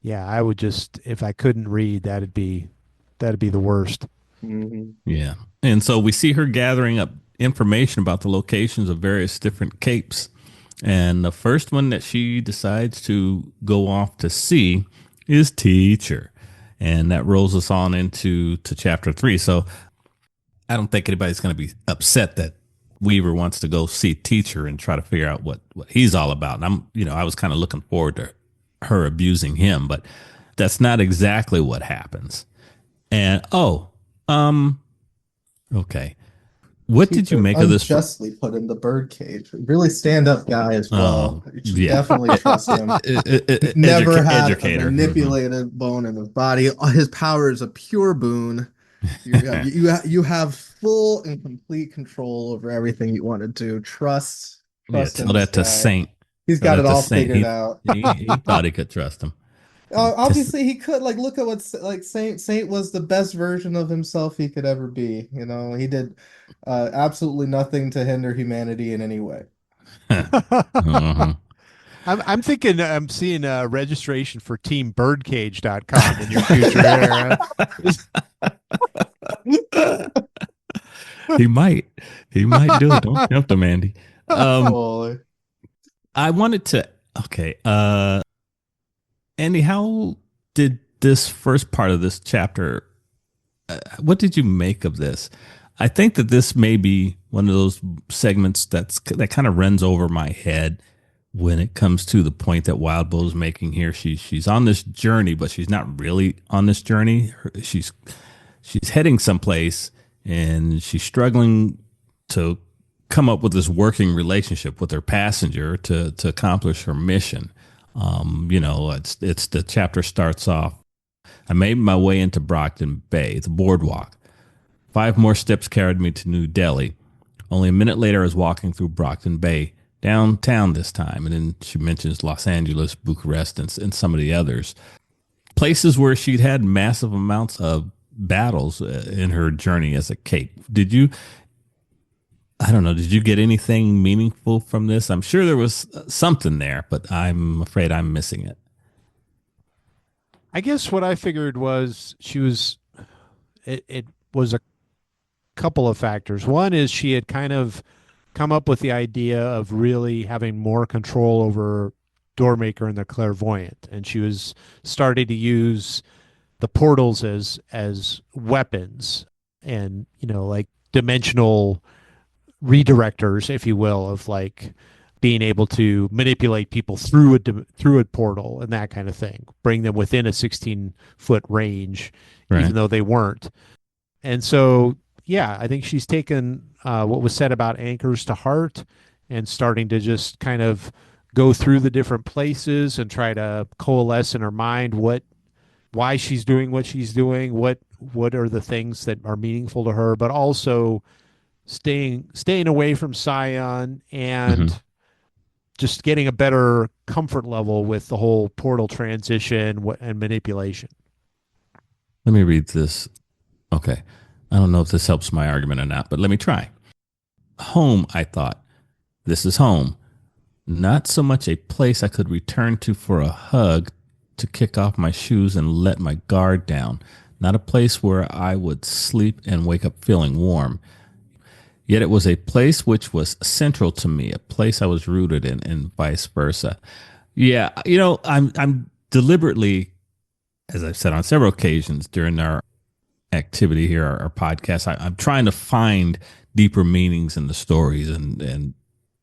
Yeah, I would just, if I couldn't read, that'd be the worst. Mhm. Yeah, and so we see her gathering up information about the locations of various different capes, and the first one that she decides to go off to see is Teacher, and that rolls us on to chapter 3. So I don't think anybody's going to be upset that Weaver wants to go see Teacher and try to figure out what he's all about. And I was kind of looking forward to her abusing him, but that's not exactly what happens. And um, okay. What did you Teacher make of this? unjustly put in the birdcage. Really stand-up guy as Oh, well. You should yeah. definitely trust him. Never had a Educator. Mhm. manipulated bone in his body. His power is a pure boon. You have full and complete control over everything you want to do. Yeah, Trust in tell this that to guy. Saint. He's Tell got that it to all Saint. figured out. He thought he could trust him. Just, Obviously, he could like look at what's like Saint was the best version of himself he could ever be. You know, he did absolutely nothing to hinder humanity in any way. uh-huh. I'm thinking I'm seeing a registration for teambirdcage.com in your future here. he might. He might do it. Don't tempt him, Andy. Um, Well, I wanted to. Okay, Andy, how did this first part of this chapter? What did you make of this? I think that this may be one of those segments that kind of runs over my head when it comes to the point that Wildbow's making here. She's on this journey, but she's not really on this journey. She's heading someplace, and she's struggling to come up with this working relationship with her passenger to accomplish her mission. It's the chapter starts off. I made my way into Brockton Bay, the boardwalk. 5 more steps carried me to New Delhi. Only a minute later, I was walking through Brockton Bay, downtown this time. And then she mentions Los Angeles, Bucharest, and some of the others. Places where she'd had massive amounts of battles in her journey as a cape. I don't know, did you get anything meaningful from this? I'm sure there was something there, but I'm afraid I'm missing it. I guess what I figured was it was a couple of factors. One is she had kind of come up with the idea of really having more control over Doormaker and the Clairvoyant, and she was starting to use the portals as weapons, and like dimensional redirectors, if you will, of like being able to manipulate people through a portal and that kind of thing, bring them within a 16-foot range, Right. even though they weren't. And so, yeah, I think she's taken what was said about anchors to heart and starting to just kind of go through the different places and try to coalesce in her mind why she's doing what she's doing, what are the things that are meaningful to her, but also staying away from Scion Mm-hmm. and just getting a better comfort level with the whole portal transition and manipulation. Let me read this. Okay. I don't know if this helps my argument or not, but let me try. Home, I thought. This is home. Not so much a place I could return to for a hug, to kick off my shoes and let my guard down. Not a place where I would sleep and wake up feeling warm. Yet it was a place which was central to me, a place I was rooted in, and vice versa. Yeah, I'm deliberately, as I've said on several occasions during our activity here, our podcast, I'm trying to find deeper meanings in the stories and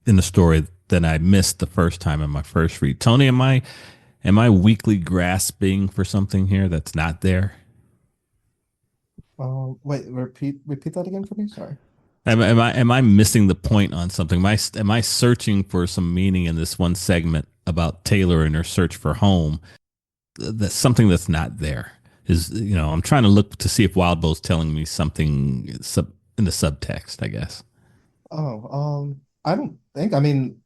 in the story than I missed the first time in my first read. Tony, am I weakly grasping for something here that's not there? Wait, repeat that again for me. Sorry. Am I missing the point on something? Am I searching for some meaning in this one segment about Taylor and her search for home? That's something that's not there. I'm trying to look to see if Wildbow's telling me something in the subtext, I guess. Oh, I don't think. I mean,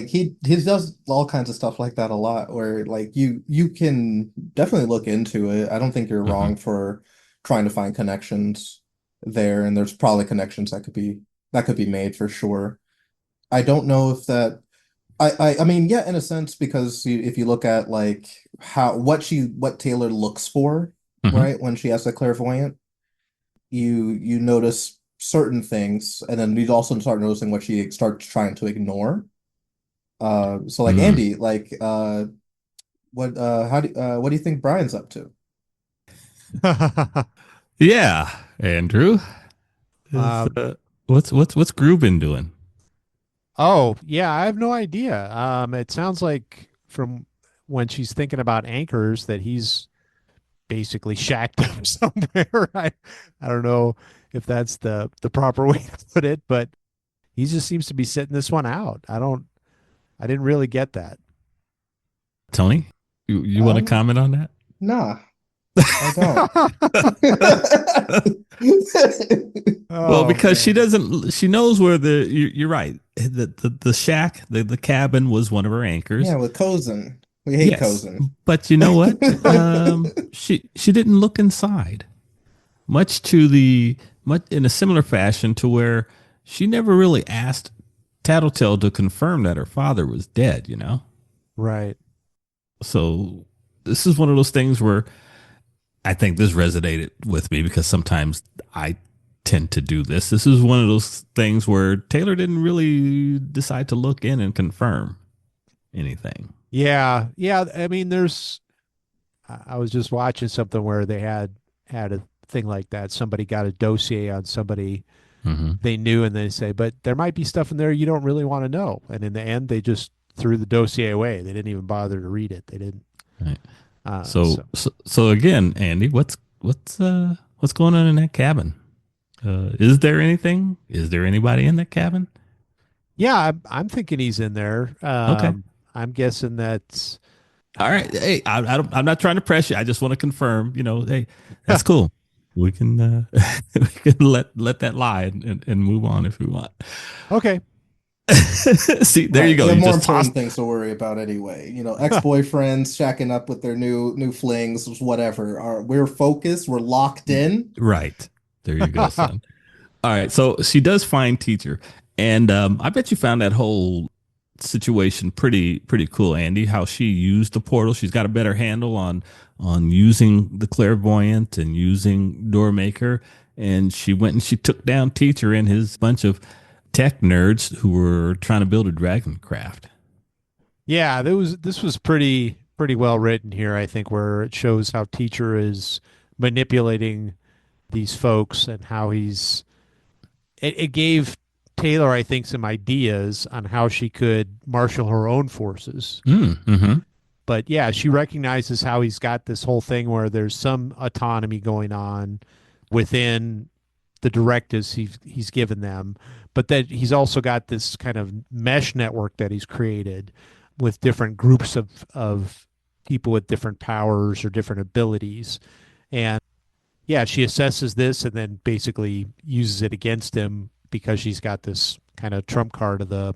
he does all kinds of stuff like that a lot, where like you can definitely look into it. I don't think you're Mm-hmm. wrong for trying to find connections there, and there's probably connections that could be made for sure. I don't know if that. I mean, yeah, in a sense, because if you look at like what Taylor looks for, Mm-hmm. right, when she has a clairvoyant, you notice certain things, and then you also start noticing what she starts trying to ignore. So like Mm. Andy, like what do you think Brian's up to? Yeah, Andrew. Is um, what's Groove been doing? oh, yeah, I have no idea. It sounds like from when she's thinking about anchors that he's basically shacked up somewhere. I don't know if that's the proper way to put it, but he just seems to be sitting this one out. I didn't really get that. Tony, you want to Um, comment on that? nah, I don't. Well, Oh because she man. doesn't, she knows where you're right. The shack, the cabin was one of her Yeah, anchors. with Cozen. We hate Yes, Cozen. but you know what? She didn't look inside, much to the much in a similar fashion to where she never really asked Tattletale to confirm that her father was dead. Right. So this is one of those things where I think this resonated with me because sometimes I tend to do this. This is one of those things where Taylor didn't really decide to look in and confirm anything. Yeah. Yeah. I mean, I was just watching something where they had a thing like that. Somebody got a dossier on somebody Mm-hmm. they knew, and they say, but there might be stuff in there you don't really want to know. And in the end, they just threw the dossier away. They didn't even bother to read it. They didn't. Right. So So again, Andy, what's going on in that cabin? Is there anything? Is there anybody in that cabin? yeah, I'm thinking he's in there. Okay. I'm guessing that. All right. Hey, I'm not trying to press you. I just want to confirm. Hey, that's cool. We can we can let that lie and move on if we want. Okay. See, there you Right. go. We have You more just important tossed things to worry about anyway. Ex-boyfriends shacking up with their new flings, whatever. We're focused, we're locked in. right. There you go, son. All right. So she does find teacher, and I bet you found that whole situation pretty cool, Andy. How she used the portal. She's got a better handle on using the clairvoyant and using Doormaker, and she went and she took down teacher and his bunch of tech nerds who were trying to build a dragon craft. Yeah, this was pretty well written here, I think, where it shows how teacher is manipulating these folks and how it gave Taylor, I think, some ideas on how she could marshal her own forces. Mm-hmm. But yeah, she recognizes how he's got this whole thing where there's some autonomy going on within the directives he's given them, but that he's also got this kind of mesh network that he's created with different groups of people with different powers or different abilities. And yeah, she assesses this and then basically uses it against him because she's got this kind of trump card of the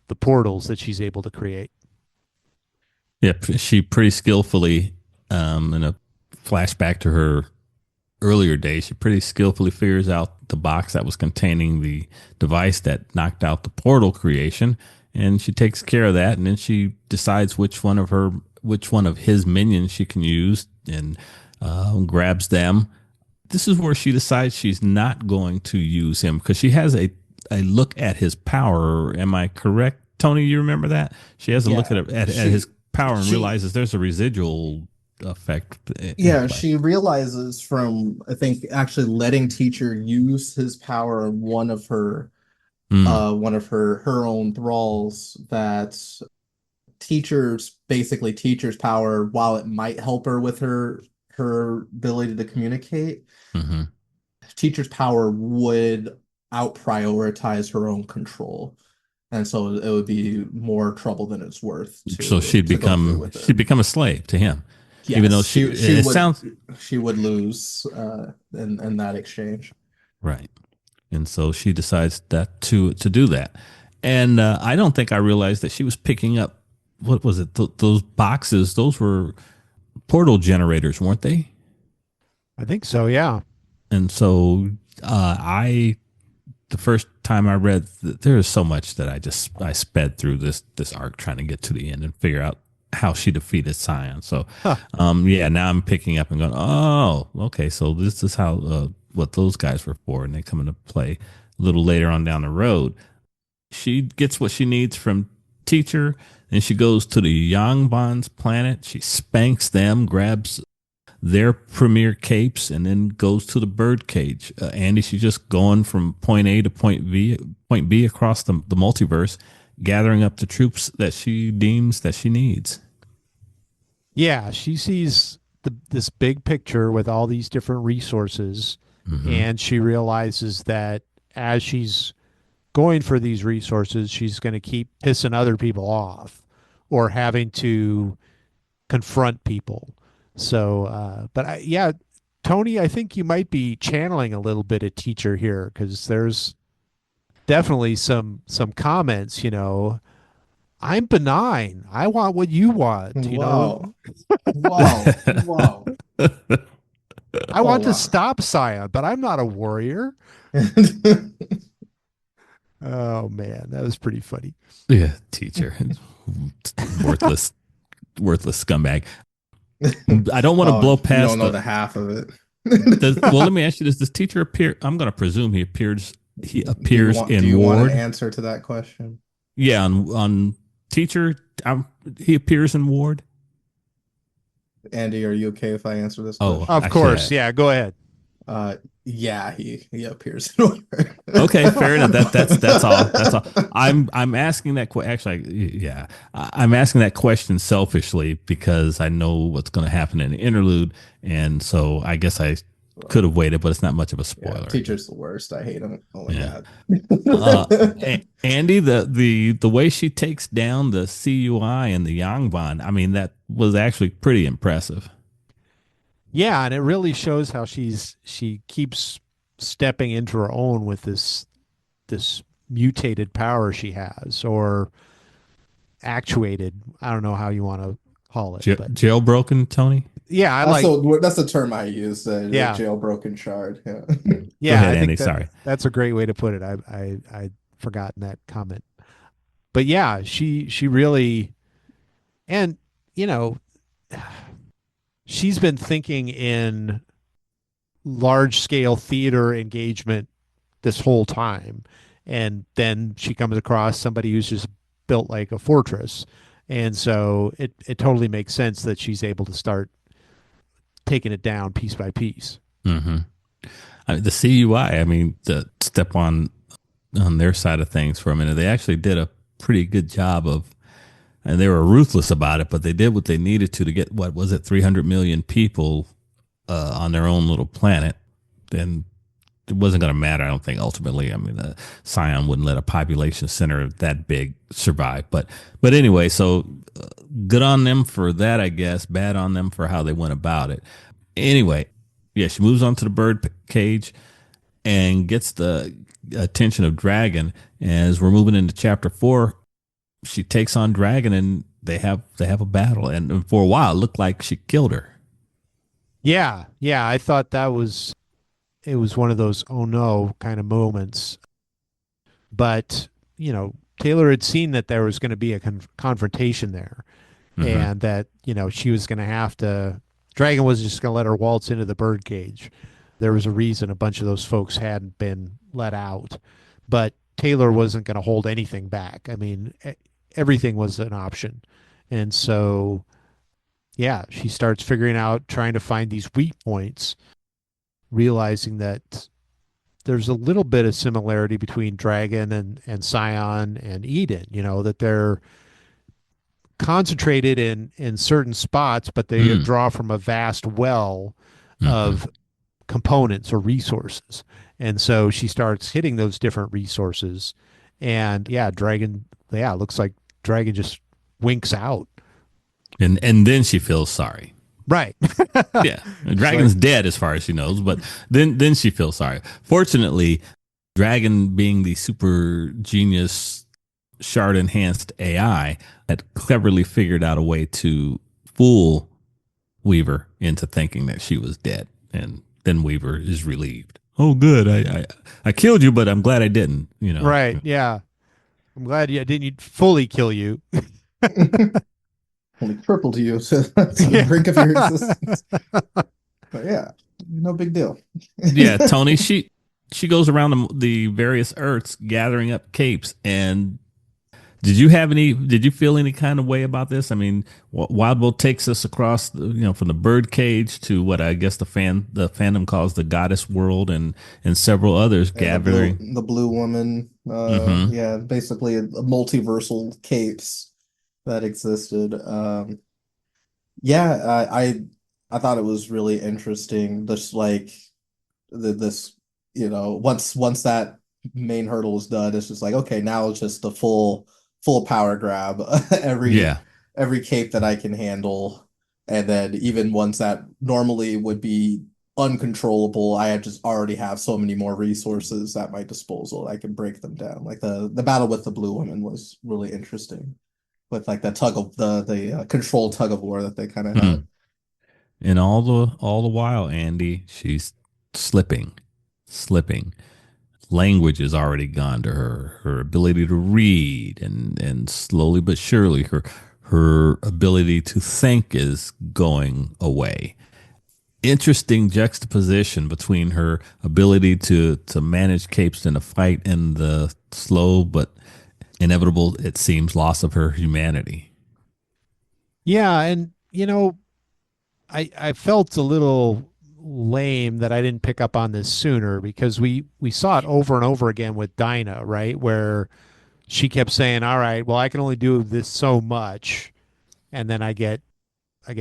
the portals that she's able to create. Yep, she pretty skillfully, in a flashback to her earlier days, she pretty skillfully figures out the box that was containing the device that knocked out the portal creation, and she takes care of that, and then she decides which one of his minions she can use, and grabs them. This is where she decides she's not going to use him because she has a look at his power. Am I correct, Tony? You remember that? She has a look Yeah, at his power and she realizes there's a residual effect in yeah, play. she realizes from I think actually letting teacher use his power on Mm, one of her own thralls that teacher's power, while it might help her with her ability to communicate, hmm teacher's power would out prioritize her own control. And so it would be more trouble than it's worth So to go through with it. she'd become a slave to him, even though Yes, it sounds she would lose in that exchange. right. And so she decides that to do that. And I don't think I realized that she was picking up what was it? Those boxes. Those were portal generators, weren't they? I think so. Yeah. And so I the first time I read, there is so much that I sped through this arc trying to get to the end and figure out how she defeated Scion. So, Huh. yeah, now I'm picking up and going, oh, okay, so this is how what those guys were for, and they come into play a little later on down the road. She gets what she needs from teacher, and she goes to the Yongbon's planet. She spanks them, grabs their premier capes, and then goes to the birdcage. Andy, she's just going from point A to point B across the multiverse, gathering up the troops that she deems that she needs. Yeah. She sees this big picture with all these different resources, Mm-hmm. and she realizes that as she's going for these resources, she's going to keep pissing other people off or having to confront people. So, yeah, Tony, I think you might be channeling a little bit of teacher here because there's definitely some comments. I'm benign. I want what you want. Wow. Wow. Wow. I want Hold to on. stop Sion, but I'm not a warrior. Oh man, that was pretty funny. Yeah, teacher, worthless, worthless scumbag. I don't want to Oh, blow you don't past know the. the half of it. Well, let me ask you this: does teacher appear? I'm going to presume he appears. He appears Do in you want an Ward. answer to that question? Yeah, on teacher, he appears in Ward. Andy, are you okay if I answer this Oh, question? Of course, yeah. Go ahead. Yeah, he appears in order. okay, fair enough. That's all. That's all. I'm asking that. Actually, yeah, I'm asking that question selfishly because I know what's going to happen in the interlude, and so I guess I could have waited, but it's not much of a Yeah, spoiler. teacher's the worst. I hate him. Oh my Yeah. God. Andy, the way she takes down the CUI and the Yongbon, I mean, that was actually pretty impressive. Yeah, and it really shows how she keeps stepping into her own with this mutated power she has, or actuated. I don't know how you want to call it, but Jailbroken, Tony. yeah, I That's like. that's the term I use, the Yeah, jailbroken shard. Yeah. Go yeah, ahead, I Andy. think that Sorry. that's a great way to put it. I'd forgotten that comment, but yeah, she really, and you know, she's been thinking in large scale theater engagement this whole time. And then she comes across somebody who's just built like a fortress. And so it totally makes sense that she's able to start taking it down piece by piece. Mm-hmm. The CUI, I mean, to step on their side of things for a minute, they actually did a pretty good job of, and they were ruthless about it, but they did what they needed to get, what was it, 300 million people on their own little planet. And it wasn't going to matter, I don't think, ultimately. I mean, Scion wouldn't let a population center that big survive. But anyway, so good on them for that, I guess. Bad on them for how they went about it. Anyway, yeah, she moves on to the bird cage and gets the attention of Dragon as we're moving into chapter 4. she takes on Dragon, and they have a battle. And for a while, it looked like she killed her. Yeah, yeah, I thought that it was one of those oh no kind of moments. But, Taylor had seen that there was going to be a confrontation there Hmm. and that, she was going to have to, Dragon was just going to let her waltz into the birdcage. There was a reason a bunch of those folks hadn't been let out, but Taylor wasn't going to hold anything back. I mean, everything was an option. And so, yeah, she starts figuring out, trying to find these weak points, realizing that there's a little bit of similarity between Dragon and Scion and Eden, that they're concentrated in certain spots, but they Mm. draw from a vast well Hmm. of components or resources. And so she starts hitting those different resources. And yeah, it looks like Dragon just winks out. And then she feels sorry. Right. Yeah, the It's like, Dragon's dead as far as she knows, but then she feels sorry. Fortunately, Dragon, being the super genius shard enhanced AI, had cleverly figured out a way to fool Weaver into thinking that she was dead, and then Weaver is relieved. Oh, good. I killed you, but I'm glad I didn't. right. Yeah. I'm glad you didn't fully kill you. Only crippled you to the Yeah. brink of your existence. But yeah, no big deal. Yeah, Tony. She goes around the various Earths gathering up capes. And did you feel any kind of way about this? I mean, Wildbow takes us across, from the bird cage to what I guess the fandom calls the goddess world, and several others Yeah, gathering. the blue woman. Mm-hmm. Yeah, basically a multiversal capes that existed. Yeah, I thought it was really interesting. Just like this, once that main hurdle is done, it's just like okay, now it's just the full power grab. every Yeah. every cape that I can handle, and then even ones that normally would be uncontrollable, I just already have so many more resources at my disposal. I can break them down. Like the battle with the blue woman was really interesting with like the tug of the controlled tug of war that they kind of Hmm. had. And all the while, Andy, she's slipping, slipping. Language is already gone to her. Her ability to read, and slowly but surely, her ability to think is going away. Interesting juxtaposition between her ability to manage capes in a fight and the slow but inevitable, it seems, loss of her humanity. Yeah. And, I felt a little lame that I didn't pick up on this sooner because we saw it over and over again with Dinah, right? Where she kept saying, "All right, well, I can only do this so much," and then I get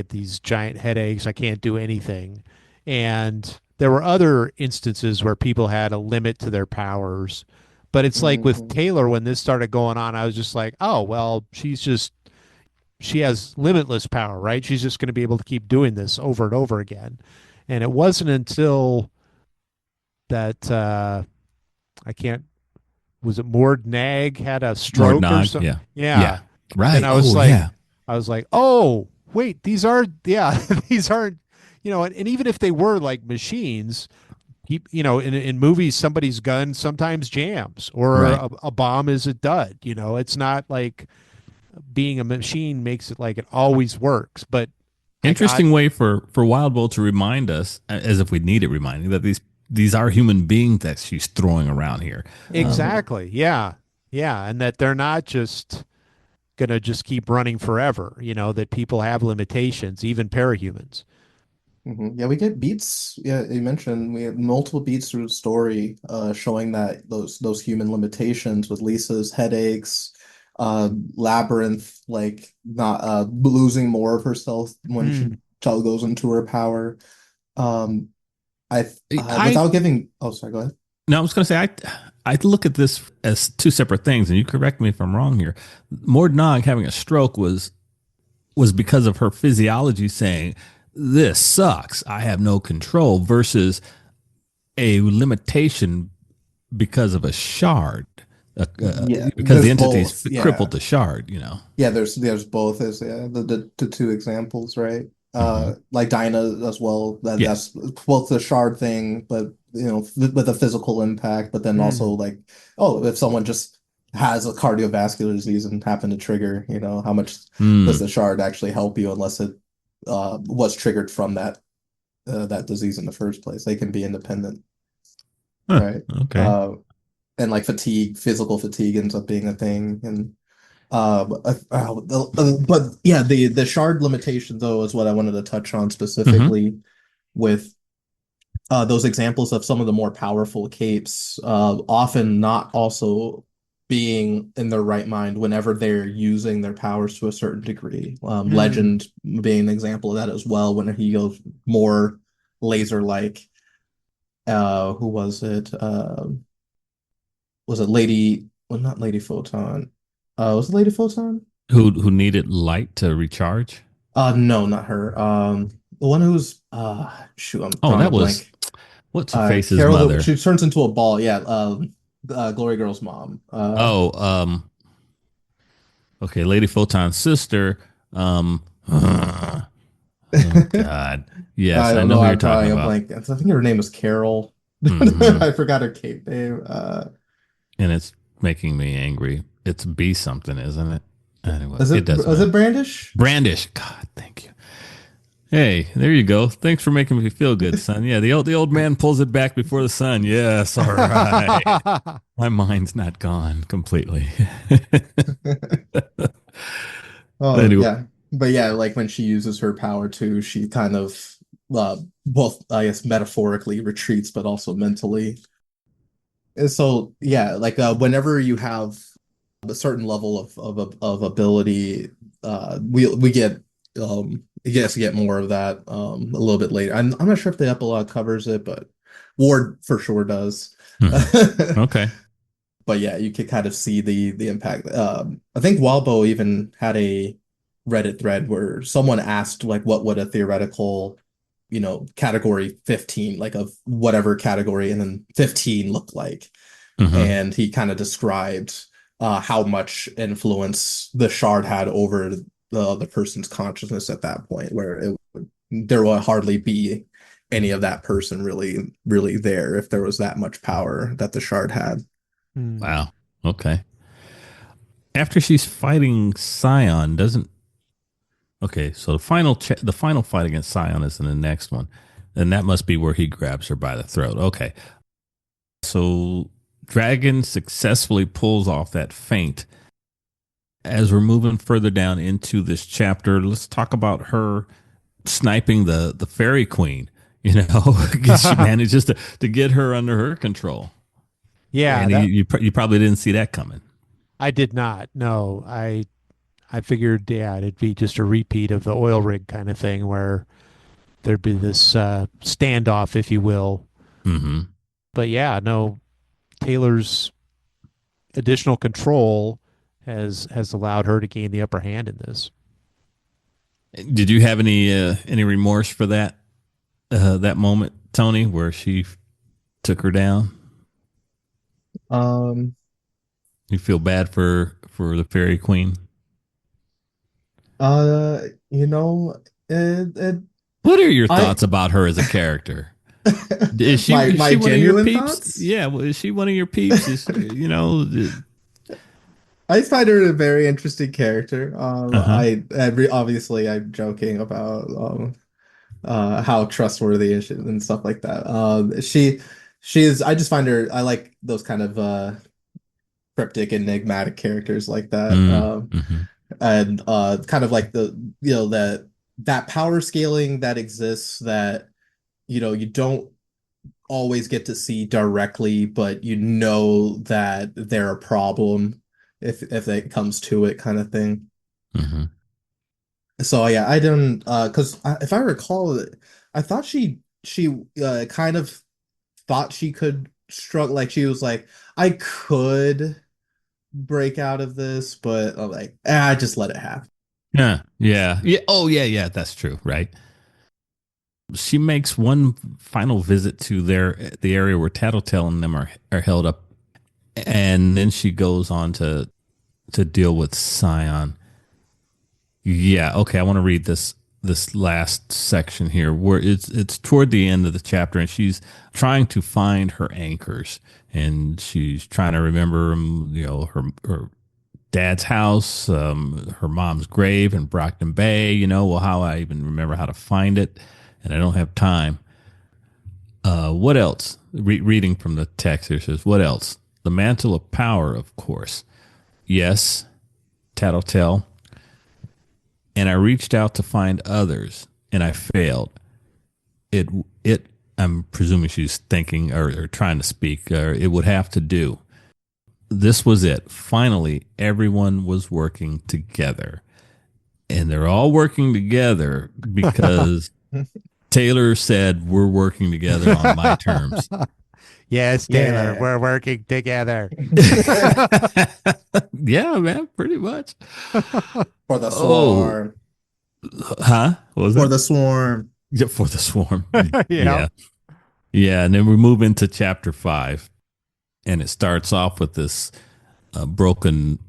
these giant headaches. I can't do anything. And there were other instances where people had a limit to their powers. But it's like with Hmm. Taylor, when this started going on, I was just like, oh, well, she has limitless power, right? She's just going to be able to keep doing this over and over again. And it wasn't until that, I can't, was it Mord Nag had a stroke or Mordnog, something? yeah, Yeah. yeah, Then right. Oh, yeah, I was like, oh, wait, these are, yeah, these aren't, and even if they were like machines, in movies, somebody's gun sometimes jams or right. a bomb is a dud. It's not like being a machine makes it like it always works. But I got Interesting way for Wild Bull to remind us, as if we needed reminding, that these are human beings that she's throwing around here. Hmm. exactly. Yeah. Yeah. And that they're not just going to just keep running forever, that people have limitations, even parahumans. Yeah, we get beats. Yeah, you mentioned we have multiple beats through the story, showing that those human limitations with Lisa's headaches, Labyrinth, like not losing more of herself when Mm. she goes into her power. Um, I I without giving. Oh, sorry. Go ahead. No, I was going to say I look at this as two separate things, and you correct me if I'm wrong here. Mordnog having a stroke was because of her physiology saying this sucks. I have no control versus a limitation because of a shard. Yeah, because the there's entity's both. crippled Yeah. the shard, you know. Yeah, there's both as yeah, the two examples, right? Hmm. Like Dinah as well. Yeah. That's both the shard thing, but with a physical impact, but then also Mm. like, oh, if someone just has a cardiovascular disease and happen to trigger, how much does Mm. the shard actually help you unless it was triggered from that disease in the first place? They can be independent, Huh. right? Okay. Uh, and like physical fatigue ends up being a thing, and but yeah, the shard limitation though is what I wanted to touch on Hmm. specifically with those examples of some of the more powerful capes, often not also being in their right mind whenever they're using their powers to a certain degree. Mm. Legend being an example of that as well, when he goes more laser-like. Who was it? Was it Lady? Well, not Lady Photon. Was it Lady Photon? Who needed light to recharge? No, not her. The one who's shoot, I'm Oh, drawing a that was blank. what's her face's Carol, mother. she turns into a ball. Yeah, Glory Girl's mom. Oh, okay, Lady Photon's sister. Oh God. Yes, I I don't know know. who you're I'm talking drawing a about. blank. I think her name was Carol. Hmm. I forgot her cape name. And it's making me angry. It's B something, isn't it? Anyway, Is it it doesn't is matter. it Brandish? Brandish. God, thank you. Hey, there you go. Thanks for making me feel good, son. Yeah, the old man pulls it back before the sun. Yes, all right. My mind's not gone completely. Oh Anyway, yeah, but yeah, like when she uses her power too, she kind of both I guess metaphorically retreats, but also mentally. And so yeah, like whenever you have a certain level of ability, we get I guess get more of that a little bit later. I'm not sure if the epilogue covers it, but Ward for sure does. hmm. Okay. But yeah, you could kind of see the impact. I think Wildbow even had a Reddit thread where someone asked like what would a theoretical, category 15, like of whatever category, and then 15 look like. Hmm. And he kind of described how much influence the shard had over the person's consciousness at that point, where there will hardly be any of that person really there if there was that much power that the shard had. Mm. Wow. Okay. After she's fighting Scion, doesn't okay? So the final fight against Scion is in the next one, and that must be where he grabs her by the throat. Okay. So Dragon successfully pulls off that feint. As we're moving further down into this chapter, let's talk about her sniping the fairy queen. You know, she manages to get her under her control. Yeah, And that you probably didn't see that coming. I did not. No, I figured, yeah, it'd be just a repeat of the oil rig kind of thing where there'd be this standoff, if you will. Hmm. But yeah, no, Taylor's additional control has allowed her to gain the upper hand in this. Did you have any remorse for that moment, Tony, where she took her down? Um, You feel bad for the fairy queen? you know, it What are your I thoughts about her as a character? my Is my she one of your genuine peeps? thoughts. Yeah, well, is she one of your peeps? Is I find her a very interesting character. uh-huh. Obviously I'm joking about how trustworthy and stuff like that. She is. I just find her. I like those kind of cryptic, enigmatic characters like that. Mm-hmm. And kind of like the that power scaling that exists that you don't always get to see directly, but you know that they're a problem if it comes to it, kind of thing. Mm-hmm. So yeah, I don't because if I recall, I thought she kind of thought she could struggle, like she was like, I could break out of this, but I'm like, I just let it happen. Yeah, yeah, yeah. Oh, yeah, yeah. That's true, right? She makes one final visit to the area where Tattletale and them are held up, And then she goes on to deal with Scion. Yeah, okay. I want to read this last section here where it's toward the end of the chapter, and she's trying to find her anchors, and she's trying to remember, her dad's house, her mom's grave in Brockton Bay. Well, how I even remember how to find it, and I don't have time. What else? Reading from the text here says, what else? The mantle of power, of course. Yes, tattletale. And I reached out to find others, and I failed. It it. I'm presuming she's thinking or trying to speak. Or it would have to do. This was it. Finally, everyone was working together, and they're all working together because Taylor said we're working together on my terms. Yes, Taylor, Yeah. we're working together. Yeah, man, pretty much. For the Oh, swarm. huh? What was For that? the swarm. Yeah, for the swarm. Yeah. Yeah. Yeah. And then we move into chapter 5, and it starts off with this broken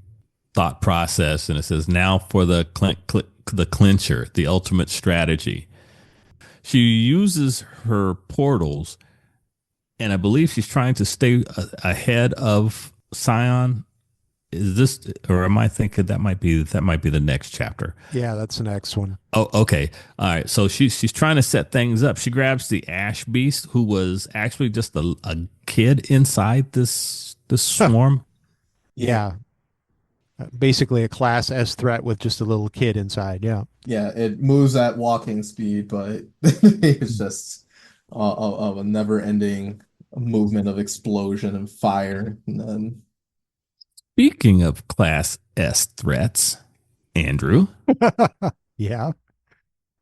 thought process. And it says, now for the clincher, the ultimate strategy. She uses her portals, and I believe she's trying to stay ahead of Scion. Is this, or am I thinking that might be the next chapter? Yeah, that's the next one. Oh, okay. All right. So she's trying to set things up. She grabs the Ash Beast, who was actually just a kid inside this swarm. Yeah. Yeah. Basically a class S threat with just a little kid inside. Yeah. Yeah, it moves at walking speed, but it's just a never-ending movement of explosion and fire. And then, Speaking of Class S threats, Andrew. Yeah.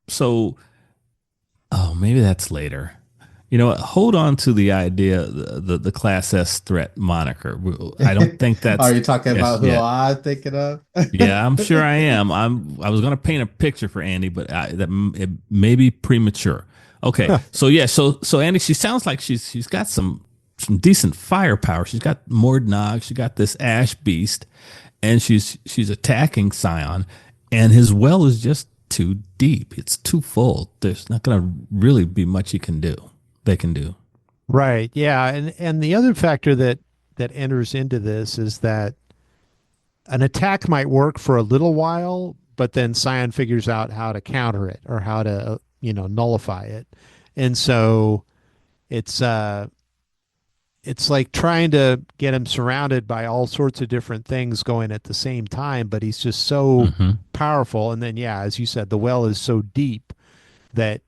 So, oh, maybe that's later. You know what? Hold on to the idea, the Class S threat moniker. I don't think are that's you talking yes about who yet. I'm thinking of? Yeah, I'm sure I am. I was going to paint a picture for Andy, but it may be premature. Okay, so yeah, so Andy, she sounds like she's got some decent firepower. She's got Mordnog, she got this Ash Beast, and she's attacking Scion, and his well is just too deep. It's too full. There's not going to really be much he can do. They can do. Right. Yeah. And the other factor that enters into this is that an attack might work for a little while, but then Scion figures out how to counter it or how to, nullify it. And so it's it's like trying to get him surrounded by all sorts of different things going at the same time, but he's just so Hmm. powerful. And then yeah, as you said, the well is so deep that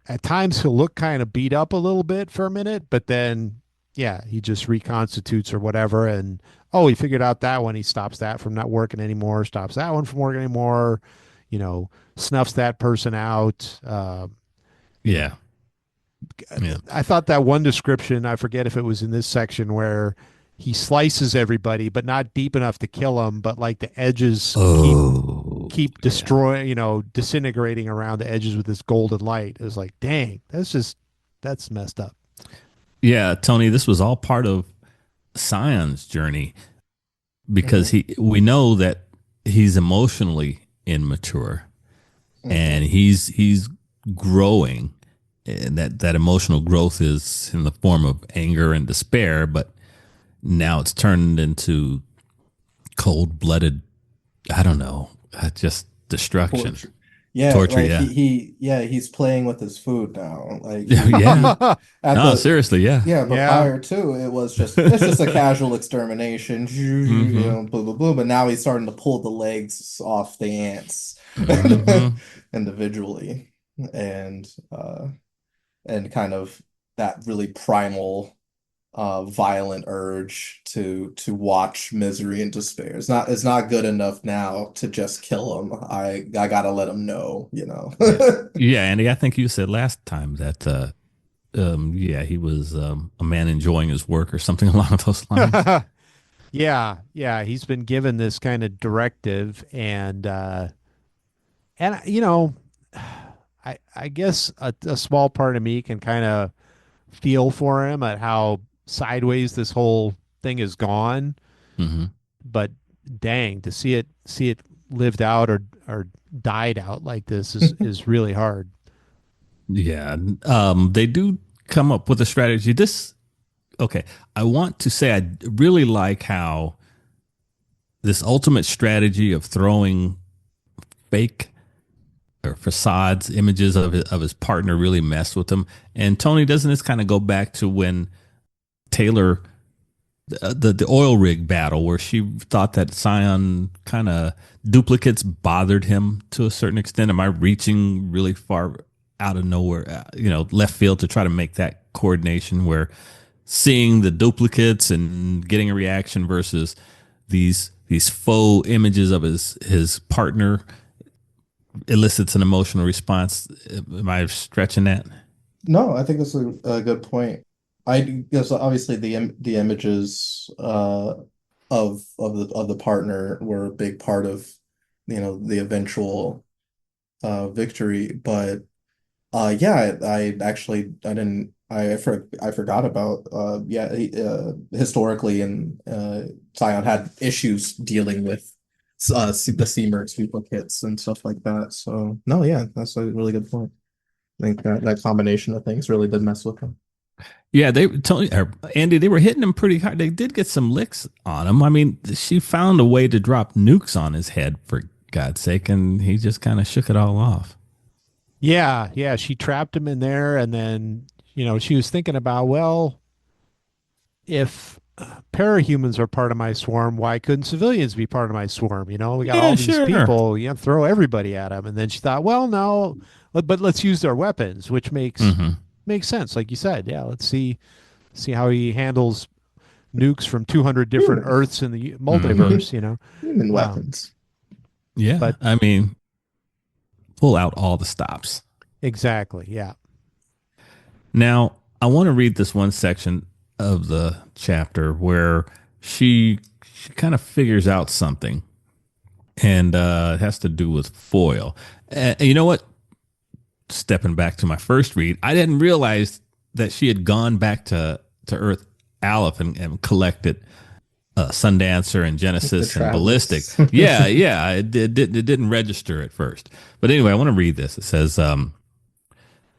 at times he'll look kind of beat up a little bit for a minute, but then yeah, he just reconstitutes or whatever. And oh, he figured out that one. He stops that from not working anymore, stops that one from working anymore, snuffs that person out. You know, Yeah, yeah. I thought that one description, I forget if it was in this section where he slices everybody, but not deep enough to kill them, but like the edges Oh, keep yeah. destroying, disintegrating around the edges with this golden light. It was like, dang, that's messed up. Yeah, Tony, this was all part of Sion's journey because Hmm. we know that he's emotionally immature and Hmm. he's growing, and that emotional growth is in the form of anger and despair, but now it's turned into cold-blooded, I don't know, just destruction, Torture. Yeah, torture. like Yeah. he's playing with his food now. Like Yeah. he at No, the seriously. Yeah. yeah, but Yeah. prior to it was it's just a casual extermination, Hmm. blah blah blah. But now he's starting to pull the legs off the ants Hmm. individually, and and kind of that really primal violent urge to watch misery and despair. It's not good enough now to just kill him. I gotta let him know, you know. Yeah. Yeah, Andy, I think you said last time that yeah, he was a man enjoying his work or something along those lines. Yeah, yeah, he's been given this kind of directive, and I guess a small part of me can kind of feel for him at how sideways this whole thing is gone. Hmm. But dang, to see it lived out or died out like this is really hard. Yeah. They do come up with a strategy. Okay. I want to say I really like how this ultimate strategy of throwing fake or facades, images of his partner really mess with him. And Tony, doesn't this kind of go back to when Taylor, the oil rig battle, where she thought that Scion kind of duplicates bothered him to a certain extent? Am I reaching really far out of nowhere, left field to try to make that coordination where seeing the duplicates and getting a reaction versus these faux images of his partner elicits an emotional response? Am I stretching that? No, I think that's a good point. Because obviously the images of the partner were a big part of the eventual victory, but yeah, I actually I didn't I forgot about historically, and Scion had issues dealing with the Seamer's duplicates and stuff like that. So no, yeah, that's a really good point. I think that combination of things really did mess with him. Yeah, Andy, they were hitting him pretty hard. They did get some licks on him. I mean, she found a way to drop nukes on his head, for God's sake, and he just kind of shook it all off. Yeah, yeah, she trapped him in there, and then she was thinking about, well, if parahumans are part of my swarm, why couldn't civilians be part of my swarm? We got Yeah, all these sure. people, throw everybody at them. And then she thought, well, no, but let's use their weapons, which Hmm. makes sense, like you said. Yeah, let's see how he handles nukes from 200 different Human, Earths in the Hmm. multiverse. human Um, weapons. Yeah, but I mean, pull out all the stops. exactly, yeah. Now, I want to read this one section of the chapter where she kind of figures out something, and it has to do with foil. And you know what? Stepping back to my first read, I didn't realize that she had gone back to Earth Aleph and collected Sundancer and The Genesis and Ballistic. Travis. Yeah, yeah, it didn't register at first. But anyway, I want to read this. It says,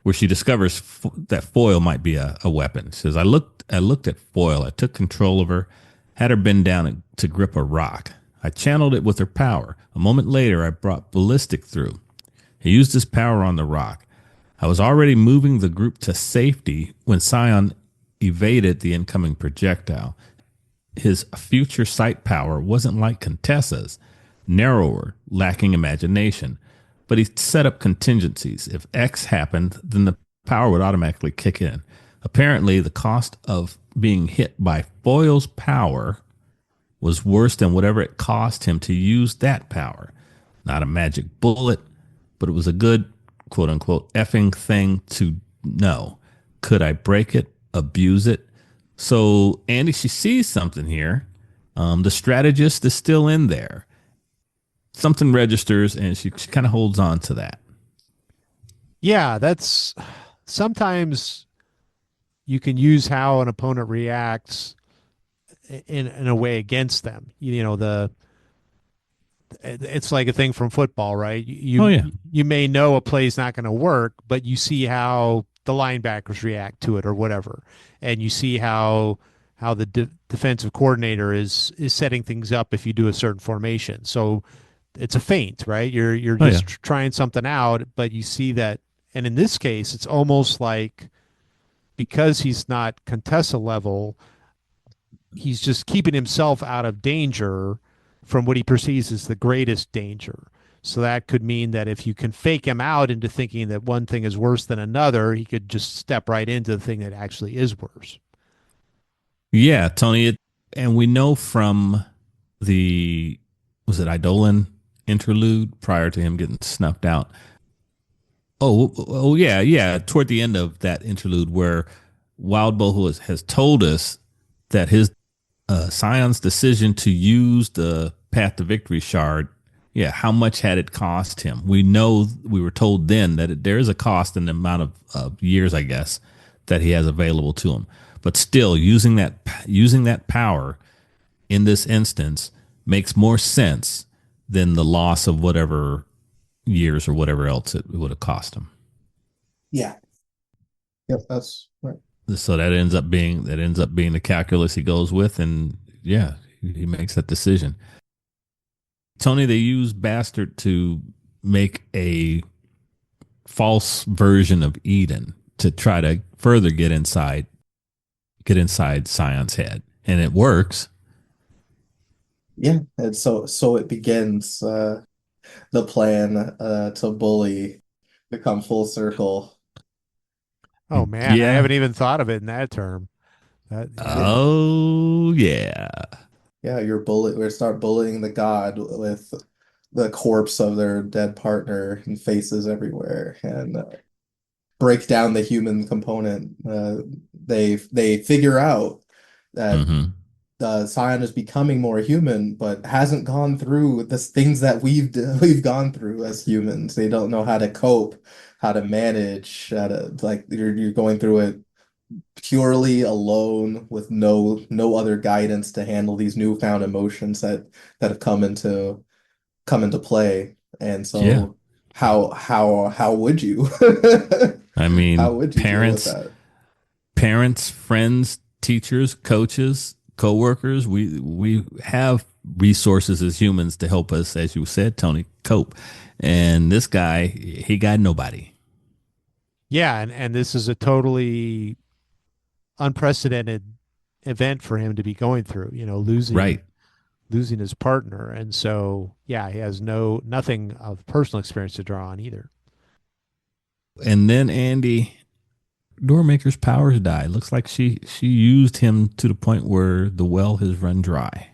where she discovers that foil might be a weapon. It says, I looked at foil. I took control of her, had her bend down to grip a rock. I channeled it with her power. A moment later, I brought Ballistic through. He used his power on the rock. I was already moving the group to safety when Scion evaded the incoming projectile. His future sight power wasn't like Contessa's, narrower, lacking imagination, but he set up contingencies. If X happened, then the power would automatically kick in. Apparently, the cost of being hit by Foyle's power was worse than whatever it cost him to use that power. Not a magic bullet, but it was a good, quote unquote, effing thing to know. Could I break it, abuse it? So, Andy, she sees something here. The strategist is still in there. Something registers, and she kind of holds on to that. Yeah, that's sometimes you can use how an opponent reacts in a way against them. It's like a thing from football, right? Oh, You yeah. you may know a play's not going to work, but you see how the linebackers react to it or whatever, and you see how the defensive coordinator is setting things up if you do a certain formation. So it's a feint, right? You're Oh, yeah. just trying something out, but you see that, and in this case, it's almost like because he's not Contessa level, he's just keeping himself out of danger from what he perceives as the greatest danger. So that could mean that if you can fake him out into thinking that one thing is worse than another, he could just step right into the thing that actually is worse. Yeah, Tony. And we know from the, was it Eidolon interlude prior to him getting snuffed out? Oh, yeah, yeah. Toward the end of that interlude, where Wildbow has told us that his Scion's decision to use the Path to Victory shard, yeah, how much had it cost him? We know we were told then that there is a cost in the amount of years, I guess, that he has available to him. but still using that power in this instance makes more sense than the loss of whatever years or whatever else it would have cost him. Yeah. Yep, that's right. So that ends up being the calculus he goes with, and yeah, he makes that decision. Tony, they use Bastard to make a false version of Eden to try to further get inside Scion's head, and it works. Yeah, and so it begins the plan to bully become full circle. Oh man, I Yeah. haven't even thought of it in that term. That yeah. Yeah. Oh yeah. Yeah, we start bullying the god with the corpse of their dead partner and faces everywhere and break down the human component. They figure out that Mm-hmm. Scion is becoming more human, but hasn't gone through the things that we've gone through as humans. They don't know how to cope, how to manage, how to like you're going through it purely alone with no other guidance to handle these newfound emotions that have come into play. And Yeah. so how would you I how mean, would you deal with parents, that? parents, friends, teachers, coaches, coworkers, we have resources as humans to help us, as you said, Tony, cope. And this guy, he got nobody. Yeah, and this is a totally unprecedented event for him to be going through, losing Right. losing his partner. And so, yeah, he has nothing of personal experience to draw on either. And then Andy, Doormaker's powers die. Looks like she used him to the point where the well has run dry.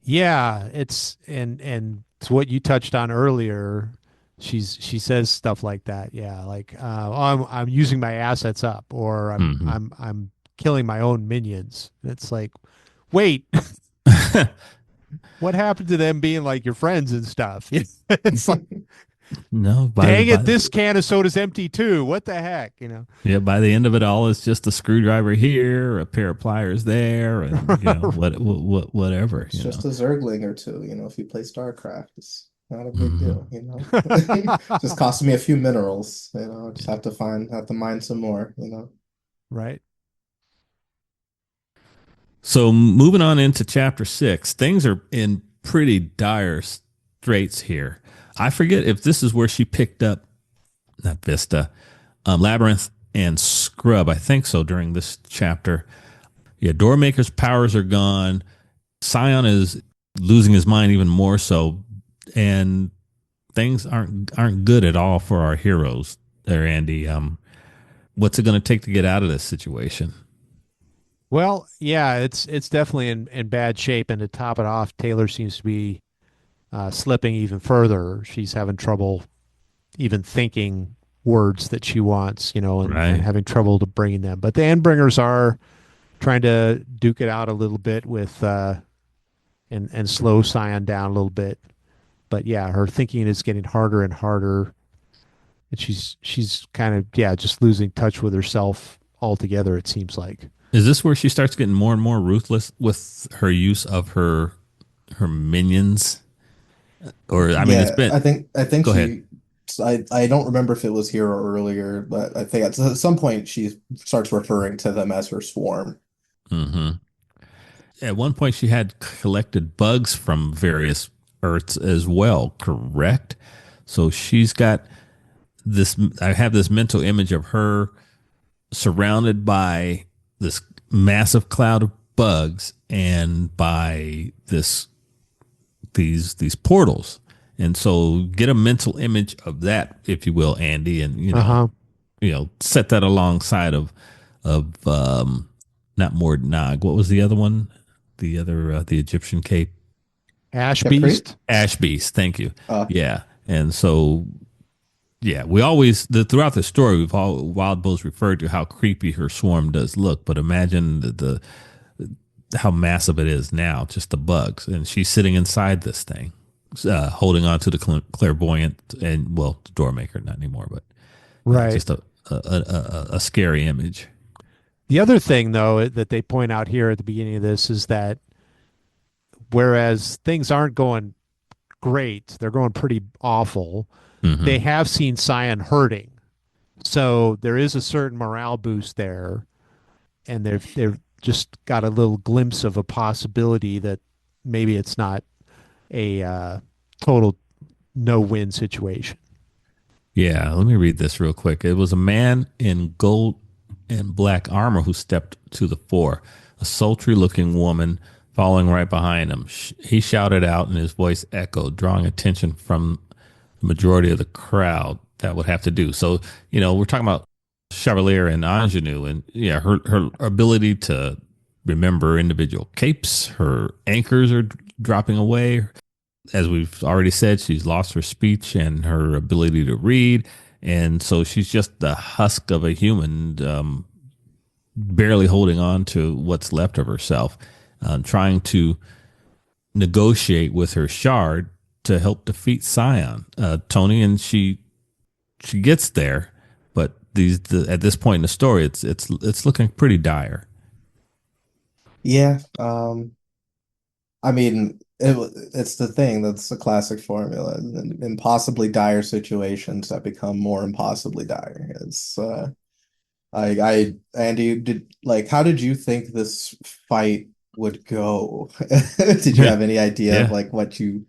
Yeah, and it's what you touched on earlier. She says stuff like that. Yeah, like oh, I'm using my assets up, or Mm-hmm. I'm killing my own minions. It's like, wait, what happened to them being like your friends and stuff? It's like, No, dang it, this can of soda's empty too. What the heck, yeah, by the end of it all, it's just a screwdriver here, a pair of pliers there, and whatever, It's just a Zergling or two, if you play StarCraft, it's not a big Mhm. deal. Just costing me a few minerals, just have to mine some more. Right. So moving on into chapter 6, things are in pretty dire straits here. I forget if this is where she picked up not Vista, Labyrinth and Scrub. I think so during this chapter. Yeah, Doormaker's powers are gone. Scion is losing his mind even more so, and things aren't good at all for our heroes there, Andy. What's it going to take to get out of this situation? Well, yeah, it's definitely in bad shape. And to top it off, Taylor seems to be slipping even further. She's having trouble even thinking words that she wants, and Right. having trouble to bringing them. But the Endbringers are trying to duke it out a little bit with and slow Scion down a little bit. But yeah, her thinking is getting harder and harder, and she's kind of just losing touch with herself altogether. It seems like. Is this where she starts getting more and more ruthless with her use of her minions? Or I mean, it's Yeah, been. I think Go ahead. I don't remember if it was here or earlier, but I think at some point she starts referring to them as her swarm. Hmm. At one point, she had collected bugs from various Earths as well. Correct. So she's got this. I have this mental image of her surrounded by this massive cloud of bugs and by these portals. And so get a mental image of that, if you will, Andy, and Uh-huh. set that alongside of not Mord Nog. What was the other one? The Egyptian cape. Ash Khepri? Beast. Ash Beast. Thank you. Uh, Yeah. And so yeah, we always throughout the story we've all Wildbow's referred to how creepy her swarm does look, but imagine the how massive it is now, just the bugs, and she's sitting inside this thing, holding on to the clairvoyant and well, the doormaker, not anymore, but yeah, Right. just a scary image. The other thing, though, that they point out here at the beginning of this is that whereas things aren't going great, they're going pretty awful. Hmm. They have seen Cyan hurting, so there is a certain morale boost there, and they've just got a little glimpse of a possibility that maybe it's not a total no-win situation. Yeah, let me read this real quick. It was a man in gold and black armor who stepped to the fore, a sultry looking woman following right behind him. He shouted out, and his voice echoed, drawing attention from the majority of the crowd. That would have to do. So, we're talking about Chevalier and Ingenue, and yeah, her ability to remember individual capes, her anchors are dropping away. As we've already said, she's lost her speech and her ability to read. And so she's just the husk of a human, barely holding on to what's left of herself, trying to negotiate with her shard to help defeat Scion, Tony. And she gets there, but at this point in the story, it's looking pretty dire. Yeah. I mean, it's the thing that's the classic formula. In impossibly dire situations that become more impossibly dire. Andy, how did you think this fight would go? Did you have any idea of Yeah. like what you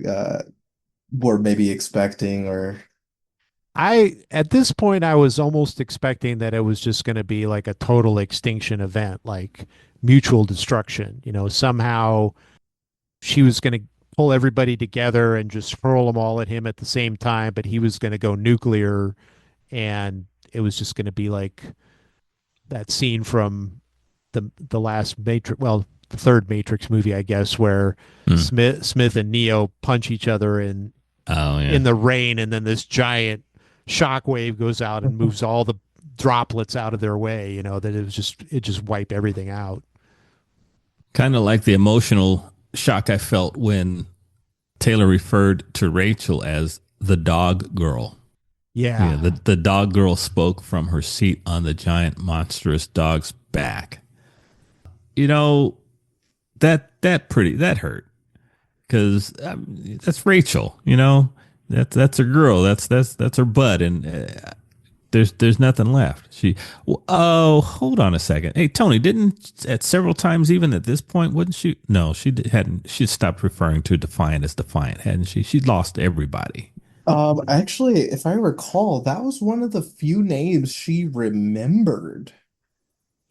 uh were maybe expecting or At this point, I was almost expecting that it was just going to be like a total extinction event, like mutual destruction. Somehow she was going to pull everybody together and just hurl them all at him at the same time, but he was going to go nuclear, and it was just going to be like that scene from the last Matrix, well, the third Matrix movie, I guess, where Hmm. Smith and Neo punch each other Oh yeah. in the rain, and then this giant shockwave goes out and moves all the droplets out of their way. That it just wiped everything out. Kind of like the emotional shock I felt when Taylor referred to Rachel as the dog girl. Yeah, the, Yeah, the dog girl spoke from her seat on the giant monstrous dog's back. You know, that hurt because that's Rachel, that's her girl. That's her bud, and there's nothing left. Oh, hold on a second. Hey, Tony, didn't at several times even at this point, wouldn't she? No, hadn't. She stopped referring to Defiant as Defiant, hadn't she? She'd lost everybody. actually, if I recall, that was one of the few names she remembered.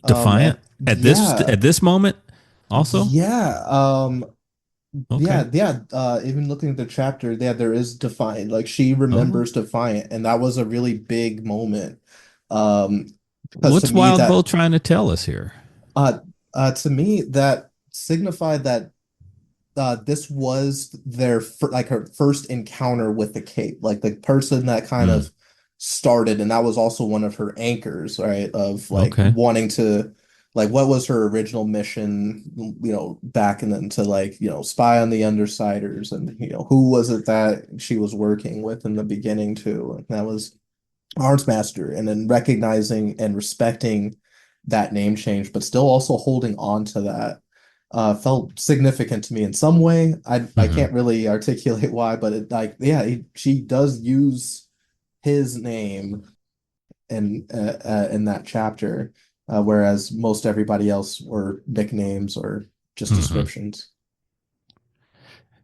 Defiant at this Yeah. at this moment, also. Yeah. Okay. Even looking at the chapter, yeah, there is Defiant. Like she Oh, remembers Defiant, and that was a really big moment. Um, because what's Wildbow trying to tell us here? uh, to me, that signified that this was their like her first encounter with the cape, like the person that kind Hmm. of started, and that was also one of her anchors, right? Of like Okay. wanting to, like, what was her original mission, back and then to like, spy on the Undersiders, and who was it that she was working with in the beginning too? And that was Arms Master, and then recognizing and respecting that name change, but still also holding on to that felt significant to me in some way. I Hmm. can't really articulate why, but it like yeah, she does use his name in that chapter, whereas most everybody else were nicknames or just Hmm. descriptions.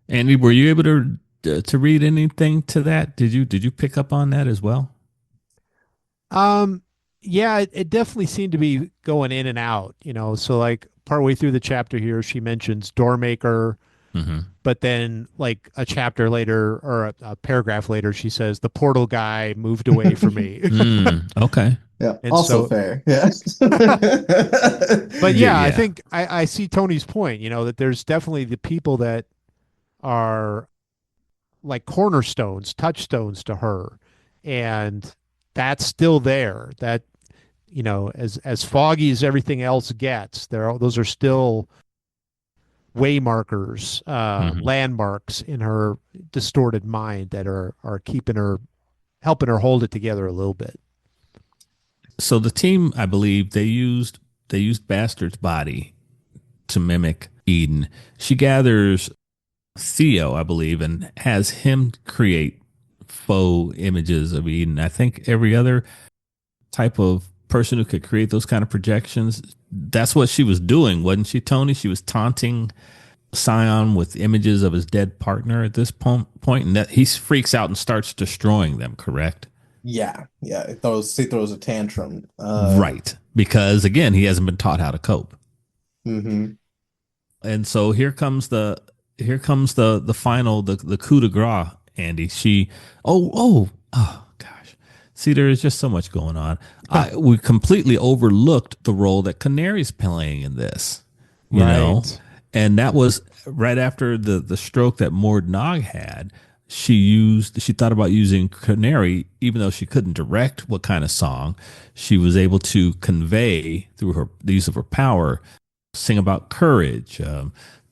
Andy, were you able to read anything to that? Did you pick up on that as well? um, yeah, it definitely seemed to be going in and out. So like partway through the chapter here, she mentions Doormaker, Hmm. but then like a chapter later or a paragraph later, she says the portal guy moved away from me. Okay. Yeah, And also so, fair. Yeah. but Yeah. yeah, I Yeah. think I see Tony's point, that there's definitely the people that are like cornerstones, touchstones to her. And that's still there. That, as foggy as everything else gets, those are still waymarkers, Hmm. landmarks in her distorted mind that are keeping her, helping her hold it together a little bit. So the team, I believe, they used Bastard's body to mimic Eden. She gathers Theo, I believe, and has him create faux images of Eden. I think every other type of person who could create those kind of projections, that's what she was doing, wasn't she, Tony? She was taunting Scion with images of his dead partner at this point, and that he freaks out and starts destroying them, correct? Yeah, yeah. He throws a tantrum. Right. Because again, he hasn't been taught how to cope. Mhm. And so here comes the final the coup de grace, Andy. Oh gosh. See, there is just so much going on. We completely overlooked the role that Canary's playing in this, you know? Right. And that was right after the stroke that Mord Nog had. She thought about using Canary, even though she couldn't direct what kind of song, she was able to convey through her the use of her power, sing about courage,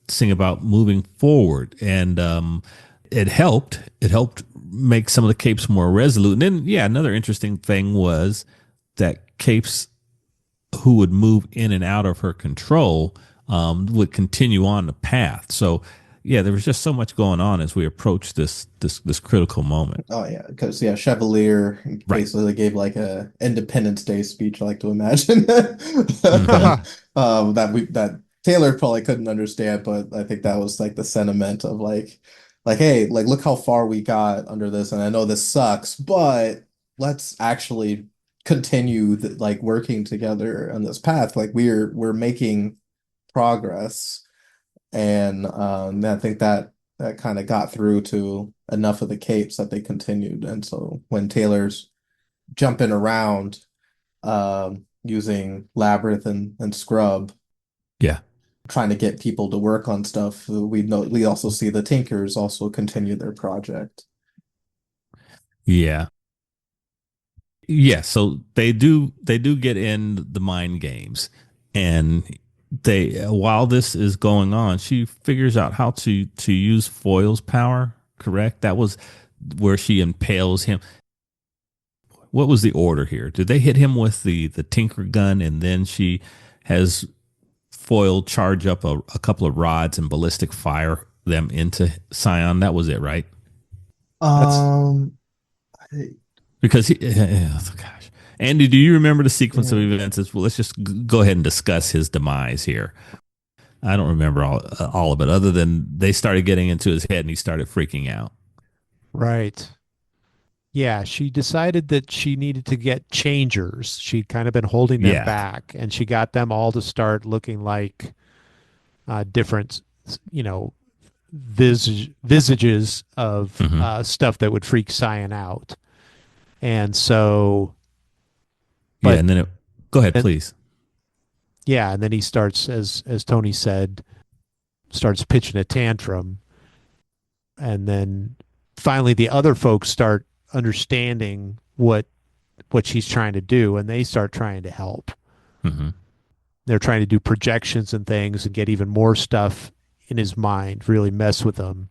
sing about moving forward, and it helped. It helped make some of the capes more resolute. And then, yeah, another interesting thing was that capes who would move in and out of her control would continue on the path. So, yeah, there was just so much going on as we approached this critical moment. Oh yeah, because yeah, Chevalier Right. basically gave like a Independence Day speech, I like to imagine. Mm-hmm. That Taylor probably couldn't understand, but I think that was like the sentiment of like hey, like look how far we got under this, and I know this sucks, but let's actually continue like working together on this path. Like we're making progress. And I think that kind of got through to enough of the capes that they continued. And so when Taylor's jumping around using Labyrinth and Scrub, Yeah. trying to get people to work on stuff, we also see the Tinkers also continue their project. Yeah. Yeah, so they do get in the mind games, and they while this is going on, she figures out how to use Foyle's power. Correct? That was where she impales him. What was the order here? Did they hit him with the Tinker gun, and then she has Foyle charge up a couple of rods and ballistic fire them into Scion? That was it, right? That's Um, I- Because oh gosh, Andy, do you remember the sequence of yeah. events? Well, let's just go ahead and discuss his demise here. I don't remember all of it, other than they started getting into his head and he started freaking out. right. Yeah, she decided that she needed to get changers. She'd kind of been holding them Yeah. back, and she got them all to start looking like different, you know, visages of Hmm. stuff that would freak Cyan out. And so, Yeah, but and then go ahead, then, please. yeah, and then he starts, as Tony said, starts pitching a tantrum, and then finally the other folks start understanding what she's trying to do, and they start trying to help. Hmm. They're trying to do projections and things and get even more stuff in his mind, really mess with him.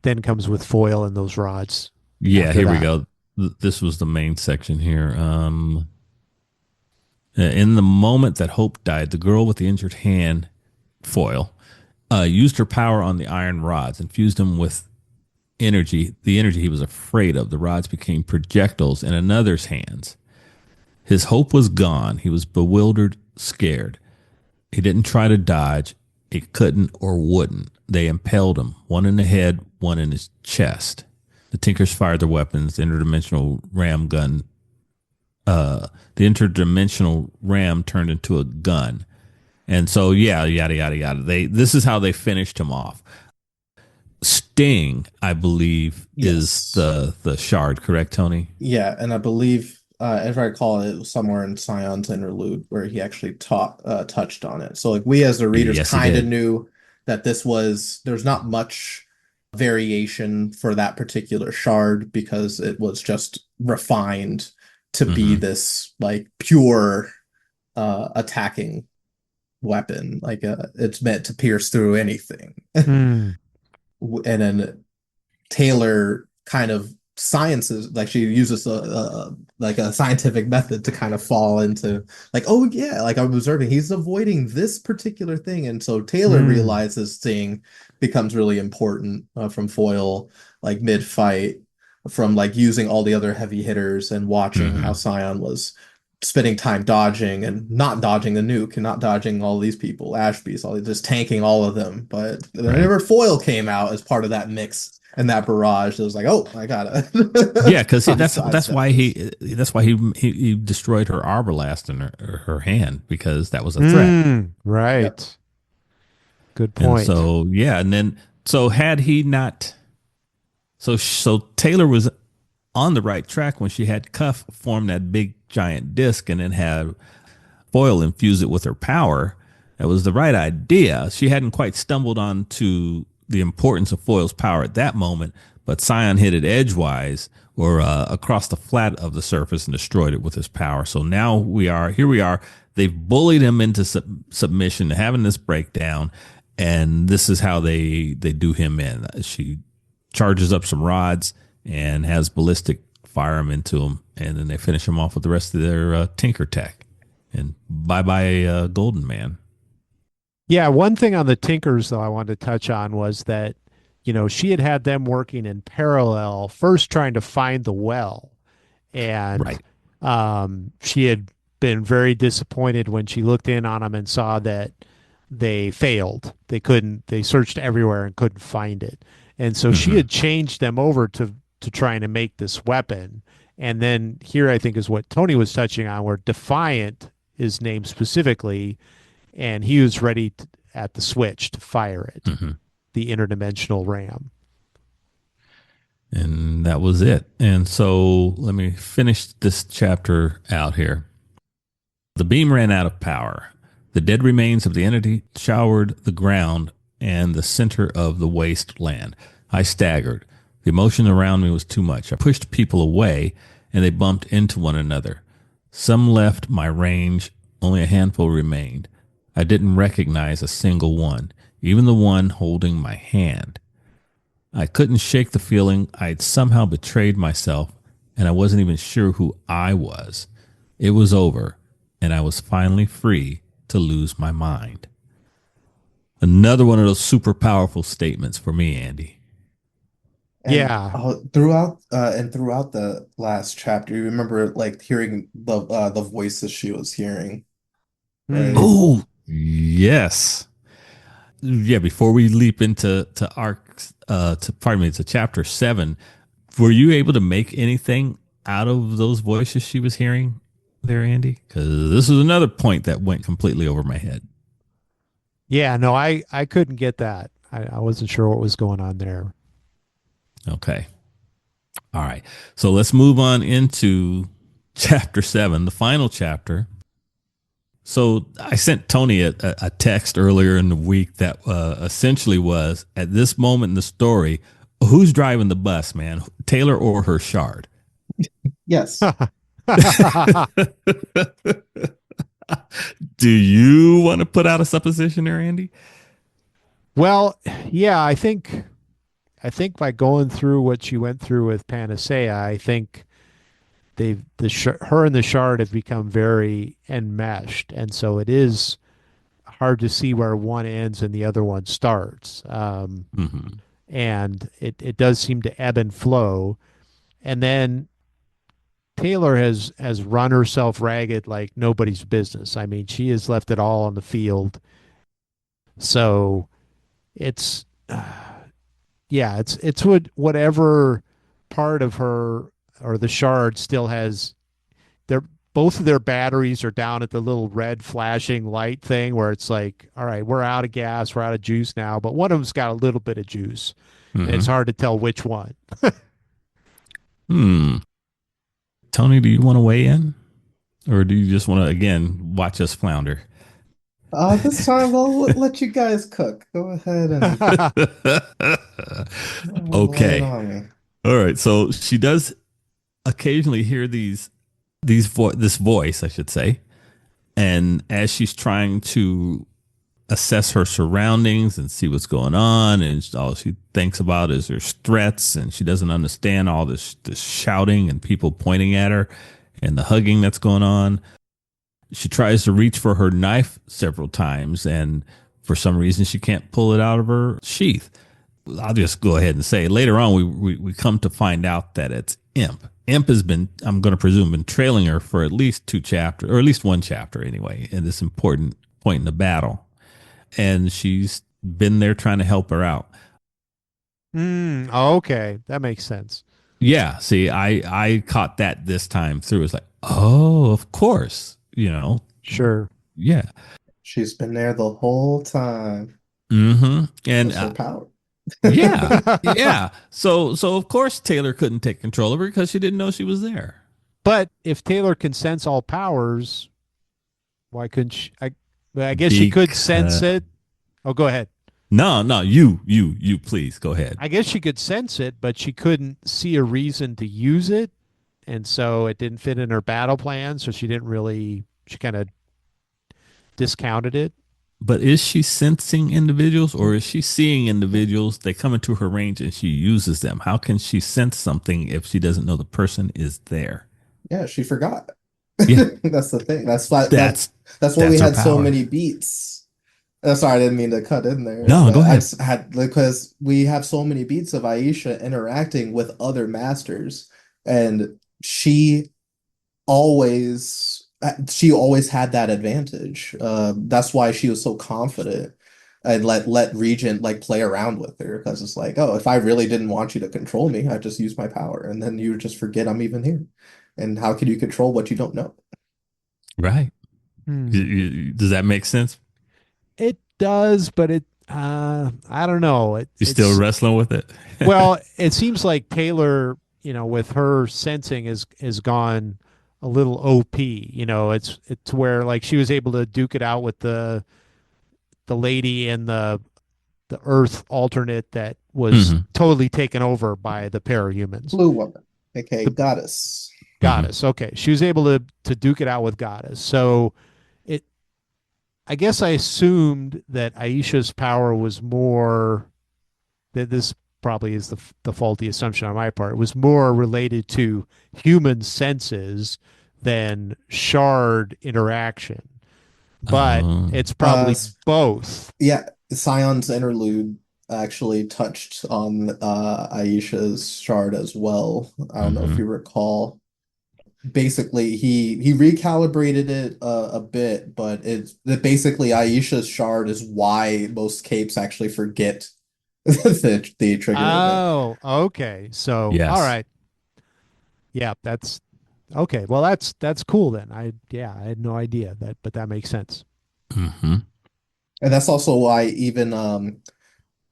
Then comes with Foil and those rods Yeah, after here we that. go. This was the main section here. In the moment that Hope died, the girl with the injured hand, Foil, used her power on the iron rods, infused them with the energy he was afraid of. The rods became projectiles in another's hands. His hope was gone. He was bewildered, scared. He didn't try to dodge. He couldn't or wouldn't. They impaled him, one in the head, one in his chest. The Tinkers fired their weapons. The interdimensional ram turned into a gun. And so, yeah, yada yada yada. This is how they finished him off. Sting, I believe, is Yes. the shard, correct, Tony? Yeah, and I believe, if I recall, it was somewhere in Scion's interlude where he actually touched on it. So like we as the readers Yes, he kind of did. knew that there's not much variation for that particular shard because it was just refined to be Hmm. this like pure attacking weapon. Like it's meant to pierce through anything. Hmm. And then Taylor kind of sciences, like she uses like a scientific method to kind of fall into like, oh yeah, like I'm observing he's avoiding this particular thing, and so Taylor Mm, realizes Sting becomes really important from Foil like mid fight, from like using all the other heavy hitters and watching how Hmm. Scion was spending time dodging and not dodging the nuke and not dodging all these people, Ashby's, all just tanking all of them. But Right. whenever Foil came out as part of that mix and that barrage, it was like, oh, I Yeah, gotta because try and that's sidestep why this. he destroyed her arbalast in her hand because that was a threat. Yep. right. Good And point. so yeah, and then so had he not, so Taylor was on the right track when she had Cuff form that big giant disc and then had Foil infuse it with her power. That was the right idea. She hadn't quite stumbled onto the importance of Foil's power at that moment, but Scion hit it edgewise or across the flat of the surface and destroyed it with his power. So now here we are. They've bullied him into submission, having this breakdown, and this is how they do him in. She charges up some rods and has ballistic fire him into him, and then they finish him off with the rest of their tinker tech. And bye bye, Golden Man. Yeah, one thing on the Tinkers though I wanted to touch on was that, she had had them working in parallel, first trying to find the well, and Right. she had been very disappointed when she looked in on them and saw that they failed. They couldn't. They searched everywhere and couldn't find it, and so she Mm-hmm. had changed them over to trying to make this weapon. And then here, I think, is what Tony was touching on, where Defiant is named specifically, and he was ready at the switch to fire it, Mm-hmm. the interdimensional ram. And that was it. And so let me finish this chapter out here. The beam ran out of power. The dead remains of the entity showered the ground and the center of the wasteland. I staggered. The emotion around me was too much. I pushed people away and they bumped into one another. Some left my range, only a handful remained. I didn't recognize a single one, even the one holding my hand. I couldn't shake the feeling I'd somehow betrayed myself, and I wasn't even sure who I was. It was over, and I was finally free to lose my mind. Another one of those super powerful statements for me, Andy. And Yeah. throughout the last chapter, you remember like hearing the voices she was hearing, right? Mm. Oh, yes. Yeah, before we leap into to chapter 7, were you able to make anything out of those voices she was hearing there, Andy? Because this is another point that went completely over my head. Yeah. No, I couldn't get that. I wasn't sure what was going on there. Okay. All right. So let's move on into chapter 7, the final chapter. So I sent Tony a text earlier in the week that essentially was, at this moment in the story, who's driving the bus, man? Taylor or her shard? Yes. Do you want to put out a supposition there, Andy? Well, yeah, I think by going through what she went through with Panacea, I think her and the shard have become very enmeshed, and so it is hard to see where one ends and the other one starts. Mm-hmm. And it does seem to ebb and flow. And then Taylor has run herself ragged like nobody's business. I mean, she has left it all on the field. So it's yeah, it's whatever part of her or the shard still has their both of their batteries are down at the little red flashing light thing where it's like, all right, we're out of gas, we're out of juice now, but one of them's got a little bit of juice, and Mm-hmm. it's hard to tell which one. Hmm. Tony, do you want to weigh in? Or do you just want to, again, watch us flounder? This time I'll let you guys cook. Go ahead and lay it Okay. on me. All right. So she does occasionally hear this voice, I should say. And as she's trying to assess her surroundings and see what's going on. And all she thinks about is her threats, and she doesn't understand all this shouting and people pointing at her and the hugging that's going on. She tries to reach for her knife several times, and for some reason, she can't pull it out of her sheath. I'll just go ahead and say later on, we come to find out that it's Imp. Imp has been, I'm going to presume, been trailing her for at least two chapters, or at least one chapter anyway, in this important point in the battle. And she's been there trying to help her out. Okay, that makes sense. Yeah, see, I caught that this time through. It's like, oh, of course, Sure. yeah. She's been there the whole time. And That's her power. yeah, yeah. So of course Taylor couldn't take control of her because she didn't know she was there. But if Taylor can sense all powers, why couldn't she? I guess she could sense Because it. Oh, go ahead. no, you, please go ahead. I guess she could sense it, but she couldn't see a reason to use it. And so it didn't fit in her battle plan. So she didn't really, she kind of discounted it. But is she sensing individuals or is she seeing individuals? They come into her range and she uses them. How can she sense something if she doesn't know the person is there? Yeah, she forgot. Yeah, That's the thing. That's why that's that's why we that's her had so power. many beats. Sorry, I didn't mean to cut in there. No, go I ahead. just had because we have so many beats of Aisha interacting with other masters, and she always had that advantage. That's why she was so confident and let Regent like play around with her because it's like, oh, if I really didn't want you to control me, I just use my power, and then you just forget I'm even here. And how can you control what you don't know? Right. Hmm. Does that make sense? It does, but I don't know. You're still It's, wrestling with it? well, it seems like Taylor, with her sensing is gone a little OP. It's where like she was able to duke it out with the lady in the Earth alternate that was hmm totally taken over by the parahumans. Blue woman, aka The goddess. hmm goddess. Okay, she was able to duke it out with goddess. So it, I guess I assumed that Aisha's power was more, that this probably is the faulty assumption on my part. It was more related to human senses than shard interaction, but Um, it's probably S- both. yeah, Scion's interlude actually touched on Aisha's shard as well. I don't know if mhm. you recall. Basically, he recalibrated it a bit, but it basically Aisha's shard is why most capes actually forget the trigger event. Oh, okay. So, all Yes. right. Yeah, that's okay. Well, that's cool then. I had no idea that, but that makes sense. hmm And that's also why even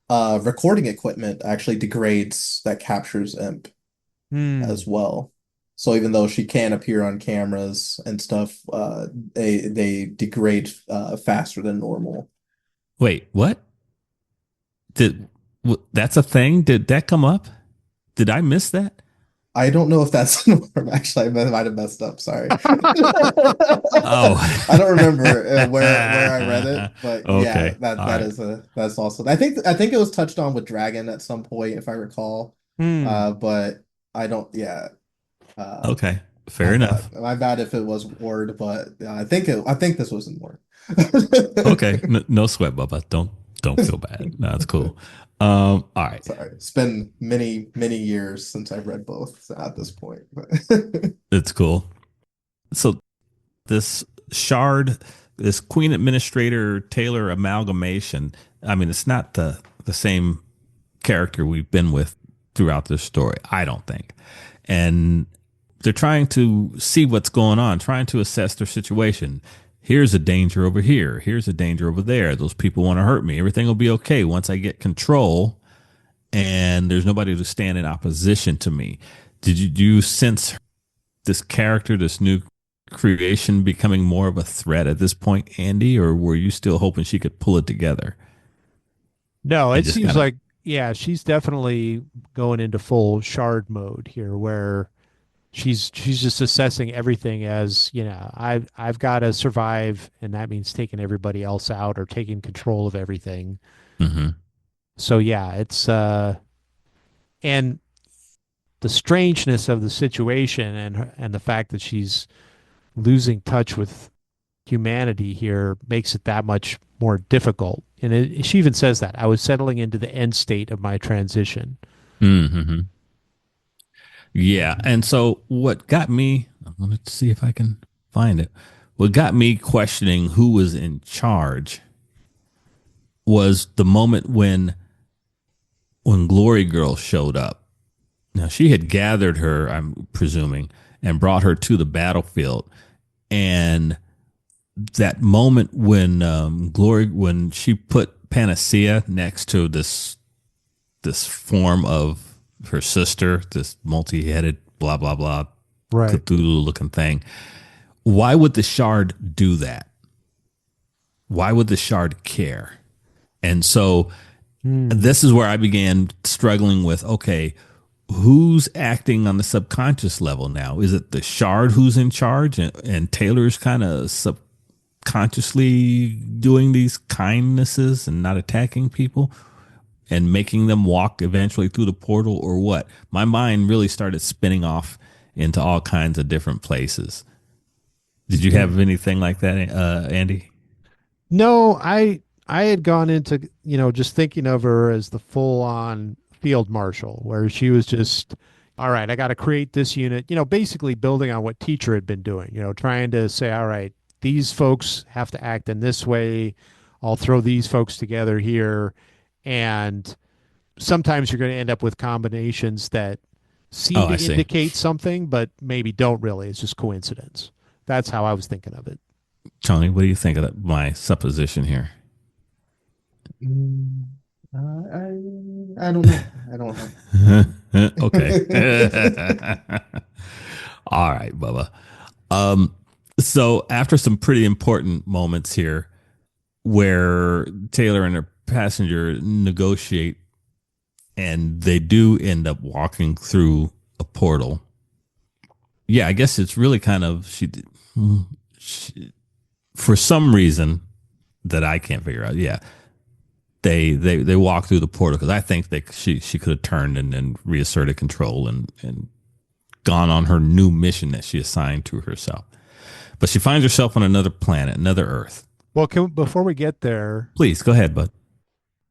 recording equipment actually degrades that captures imp Hmm. as well. So even though she can appear on cameras and stuff, they degrade faster than normal. Wait, what? That's a thing? Did that come up? Did I miss that? I don't know if that's actually I might have messed up. Sorry. Oh. I don't remember where I read it, but yeah, Okay. All that right. is that's awesome. I think it was touched on with Dragon at some point, if I recall. Hmm. But I don't. Yeah. Uh, Okay. Fair enough. my bad if it was Word, but I think this was in Word. Okay. No sweat, Bubba. Don't feel bad. No, that's cool. All right. Sorry, it's been many years since I've read both at this point. It's cool. So this shard, this Queen Administrator Taylor amalgamation, I mean, it's not the same character we've been with throughout this story, I don't think. And they're trying to see what's going on, trying to assess their situation. Here's a danger over here. Here's a danger over there. Those people want to hurt me. Everything will be okay once I get control and there's nobody to stand in opposition to me. Did you do you sense this character, this new creation becoming more of a threat at this point, Andy, or were you still hoping she could pull it together No, and it just seems kind of like, yeah, she's definitely going into full shard mode here where she's just assessing everything as, I've got to survive, and that means taking everybody else out or taking control of everything. Hmm. So yeah, it's and the strangeness of the situation, and the fact that she's losing touch with humanity here makes it that much more difficult. And she even says that I was settling into the end state of my transition. Hmm. Yeah. And so what got me, I wanted to see if I can find it. What got me questioning who was in charge was the moment when Glory Girl showed up. Now she had gathered her, I'm presuming, and brought her to the battlefield. And that moment when when she put Panacea next to this form of her sister, this multi-headed blah blah blah Right. Cthulhu looking thing. Why would the shard do that? Why would the shard care? And so Hmm. this is where I began struggling with, okay, who's acting on the subconscious level now? Is it the shard who's in charge, and Taylor's kind of subconsciously doing these kindnesses and not attacking people and making them walk eventually through the portal, or what? My mind really started spinning off into all kinds of different places. Did you Yeah. have anything like that, Andy? No, I had gone into, just thinking of her as the full on field marshal, where she was just, all right, I got to create this unit, basically building on what teacher had been doing, trying to say, all right, these folks have to act in this way. I'll throw these folks together here. And sometimes you're going to end up with combinations that Oh, seem to I see. indicate something, but maybe don't really. It's just coincidence. That's how I was thinking of it. Tony, what do you think of my supposition here? Mm, I don't know. I don't know. Okay. All right, Bubba. Um, so after some pretty important moments here where Taylor and her passenger negotiate and they do end up walking through a portal. Yeah, I guess it's really kind of she for some reason that I can't figure out. Yeah, they walk through the portal because I think that she could have turned and reasserted control and gone on her new mission that she assigned to herself. But she finds herself on another planet, another Earth. Well, before we get there, Please go ahead, bud.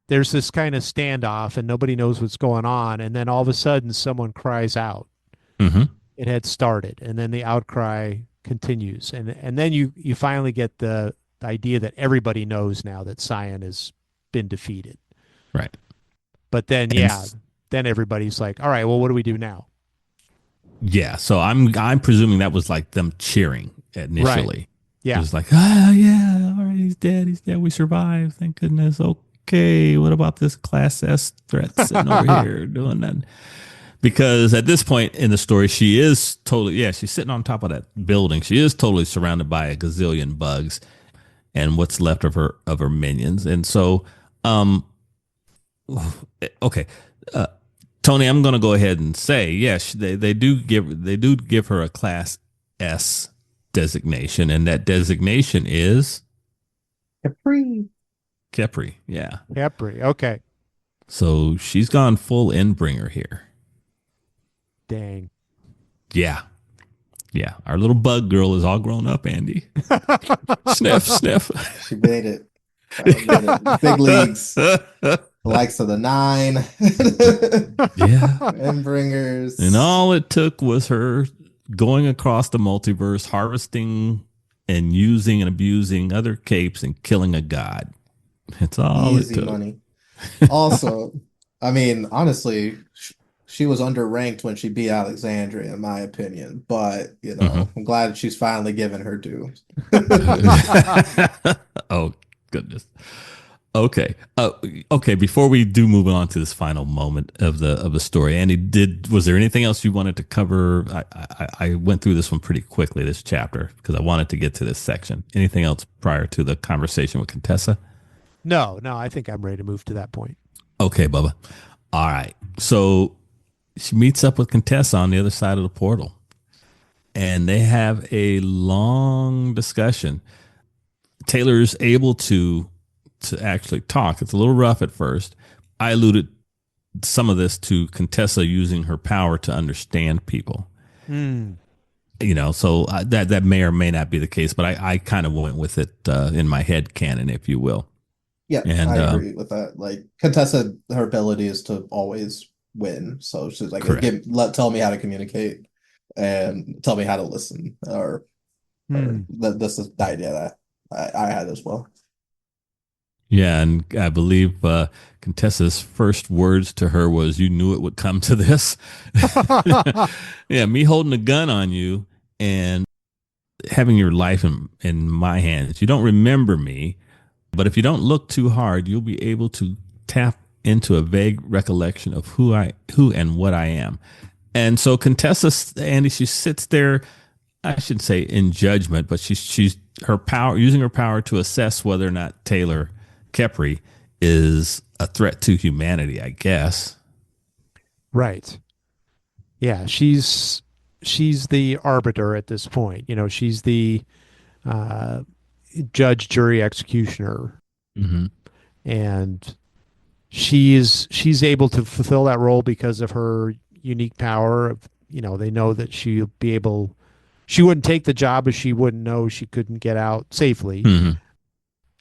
there's this kind of standoff and nobody knows what's going on. And then all of a sudden, someone cries out. Mm-hmm. It had started. And then the outcry continues. And then you finally get the idea that everybody knows now that Cyan has been defeated. Right. But then, And yeah, then everybody's like, all right, well, what do we do now? yeah, so I'm presuming that was like them cheering Right. initially. It Yeah. was like, ah, yeah, all right, he's dead. He's dead. We survived. Thank goodness. Okay, what about this Class S threat sitting over here doing that? Because at this point in the story, she is totally, yeah, she's sitting on top of that building. She is totally surrounded by a gazillion bugs and what's left of her minions. And so, um, okay, uh, Tony, I'm going to go ahead and say, yes, they do give her a Class S designation, and that designation is Capri. Kepri. Yeah, Capri. Okay. so she's gone full Endbringer here. Dang. Yeah, yeah. Our little bug girl is all grown up, Andy. Sniff, sniff. She made it. Finally made it. Big leagues. The likes of the nine. Yeah. And bringers. And all it took was her going across the multiverse, harvesting and using and abusing other capes and killing a god. It's all it Easy took. money. Also, I mean, honestly, she was underranked when she beat Alexandria, in my opinion. But, Mhm. I'm glad she's finally given her due. Oh, goodness. Okay. Okay. Before we do move on to this final moment of the story, Andy, was there anything else you wanted to cover? I went through this one pretty quickly, this chapter, because I wanted to get to this section. Anything else prior to the conversation with Contessa? No, I think I'm ready to move to that point. Okay, Bubba. All right. So she meets up with Contessa on the other side of the portal. and they have a long discussion. Taylor's able to actually talk. It's a little rough at first. I alluded some of this to Contessa using her power to understand people. Mm. So that may or may not be the case, but I kind of went with it in my head canon, if you will. Yeah, And I agree with that. Like Contessa, her ability is to always win. So she's like, correct. tell me how to communicate and tell me how to listen. Or Mm. this is the idea that I had as well. Yeah, and I believe Contessa's first words to her was, "You knew it would come to this." Yeah, me holding a gun on you and having your life in my hands. You don't remember me, but if you don't look too hard, you'll be able to tap into a vague recollection of who and what I am. And so Contessa, Andy, she sits there, I should say in judgment, but she's her power, using her power to assess whether or not Taylor Kepri is a threat to humanity, I guess. Right. Yeah, she's the arbiter at this point. She's the uh, judge, jury, executioner, Mm-hmm. and she's able to fulfill that role because of her unique power. They know that she'll be able. She wouldn't take the job if she wouldn't know she couldn't get out safely, Mm-hmm.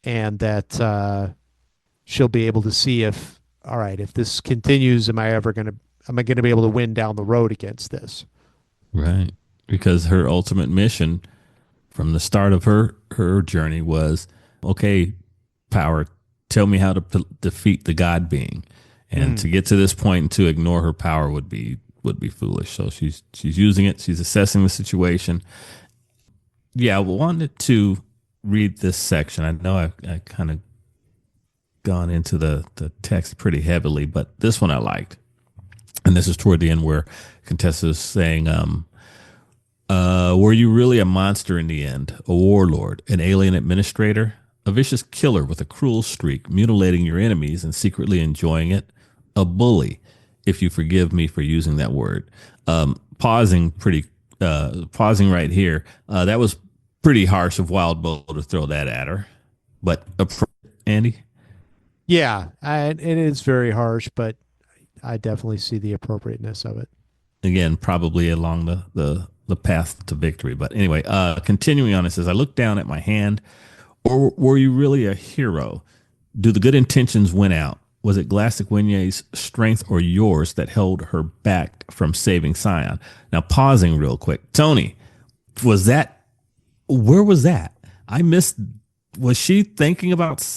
and that she'll be able to see if, all right, if this continues, am I going to be able to win down the road against this? Right. Because her ultimate mission from the start of her journey was, okay, power, tell me how to defeat the god being. And Hmm. to get to this point and to ignore her power would be foolish. So she's using it, she's assessing the situation. Yeah, I wanted to read this section. I know I kind of gone into the text pretty heavily, but this one I liked. And this is toward the end where Contessa's saying, were you really a monster in the end? A warlord, an alien administrator, a vicious killer with a cruel streak, mutilating your enemies and secretly enjoying it? A bully, if you forgive me for using that word. Pausing right here. That was pretty harsh of Wildbow to throw that at her. But Andy? Yeah, it is very harsh, but I definitely see the appropriateness of it. Again, probably along the path to victory. But anyway, continuing on, it says, I looked down at my hand. Or were you really a hero? Do the good intentions win out? Was it Glassicwinye's strength or yours that held her back from saving Scion? Now, pausing real quick. Tony, was that, where was that? I missed, was she thinking about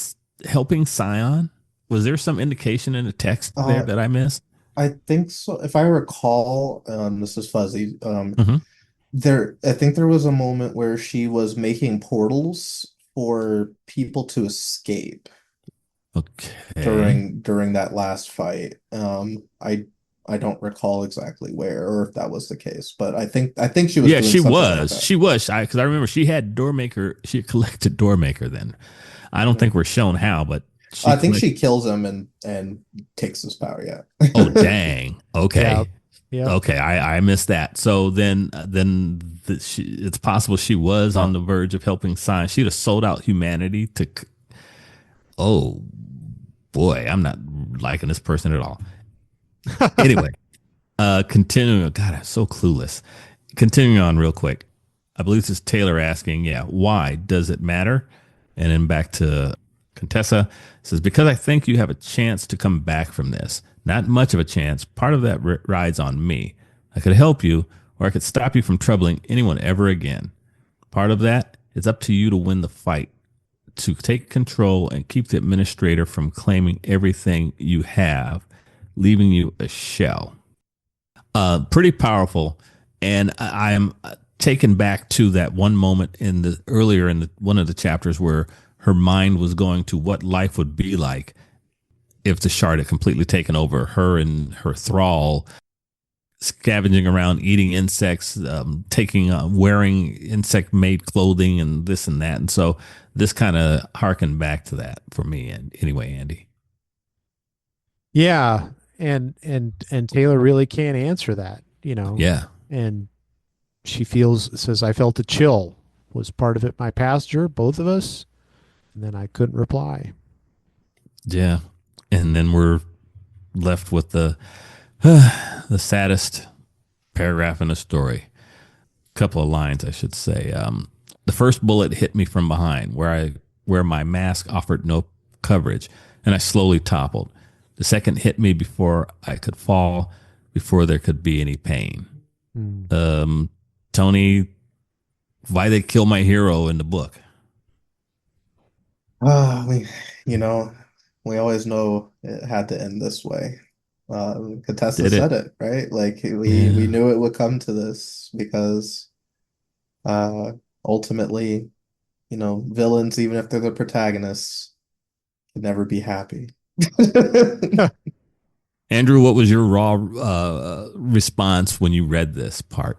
helping Scion? Was there some indication in the text there Uh, that I missed? I think so. If I recall, this is fuzzy. Mm-hmm. I think there was a moment where she was making portals for people to escape Okay. during that last fight. I don't recall exactly where or if that was the case, but I think she was Yeah, doing she something like was. that. She was. Because I remember she had Doormaker. She had collected Doormaker then. I don't Yeah. think we're shown how, but she I think collected. she kills him and takes his power, Oh, yeah. dang. Yeah, Okay. yeah. Okay. I missed that. So then it's possible she was on the verge of helping Science. She'd have sold out humanity to. Oh, boy. I'm not liking this person at all. Anyway, continuing. God, I'm so clueless. Continuing on real quick. I believe this is Taylor asking, yeah, why does it matter? And then back to Contessa. It says, because I think you have a chance to come back from this. Not much of a chance. Part of that rides on me. I could help you, or I could stop you from troubling anyone ever again. Part of that is up to you to win the fight, to take control and keep the administrator from claiming everything you have, leaving you a shell. Pretty powerful. And I am taken back to that one moment in the earlier in one of the chapters where her mind was going to what life would be like if the shard had completely taken over her and her thrall, scavenging around, eating insects, wearing insect made clothing and this and that. And so this kind of harkened back to that for me. And anyway, Andy. Yeah, and Taylor really can't answer that, Yeah. and she says, I felt a chill. Was part of it my passenger, both of us? And then I couldn't reply. Yeah. And then we're left with the saddest paragraph in the story. Couple of lines, I should say. The first bullet hit me from behind, where my mask offered no coverage, and I slowly toppled. The second hit me before I could fall, before there could be any pain. Hmm. Tony, why they kill my hero in the book? We, you know, we always know it had to end this way. Contessa Did said it? it, right? Like we Yeah. knew it would come to this because uh ultimately, villains, even if they're the protagonists, can never be happy. Andrew, what was your raw response when you read this part,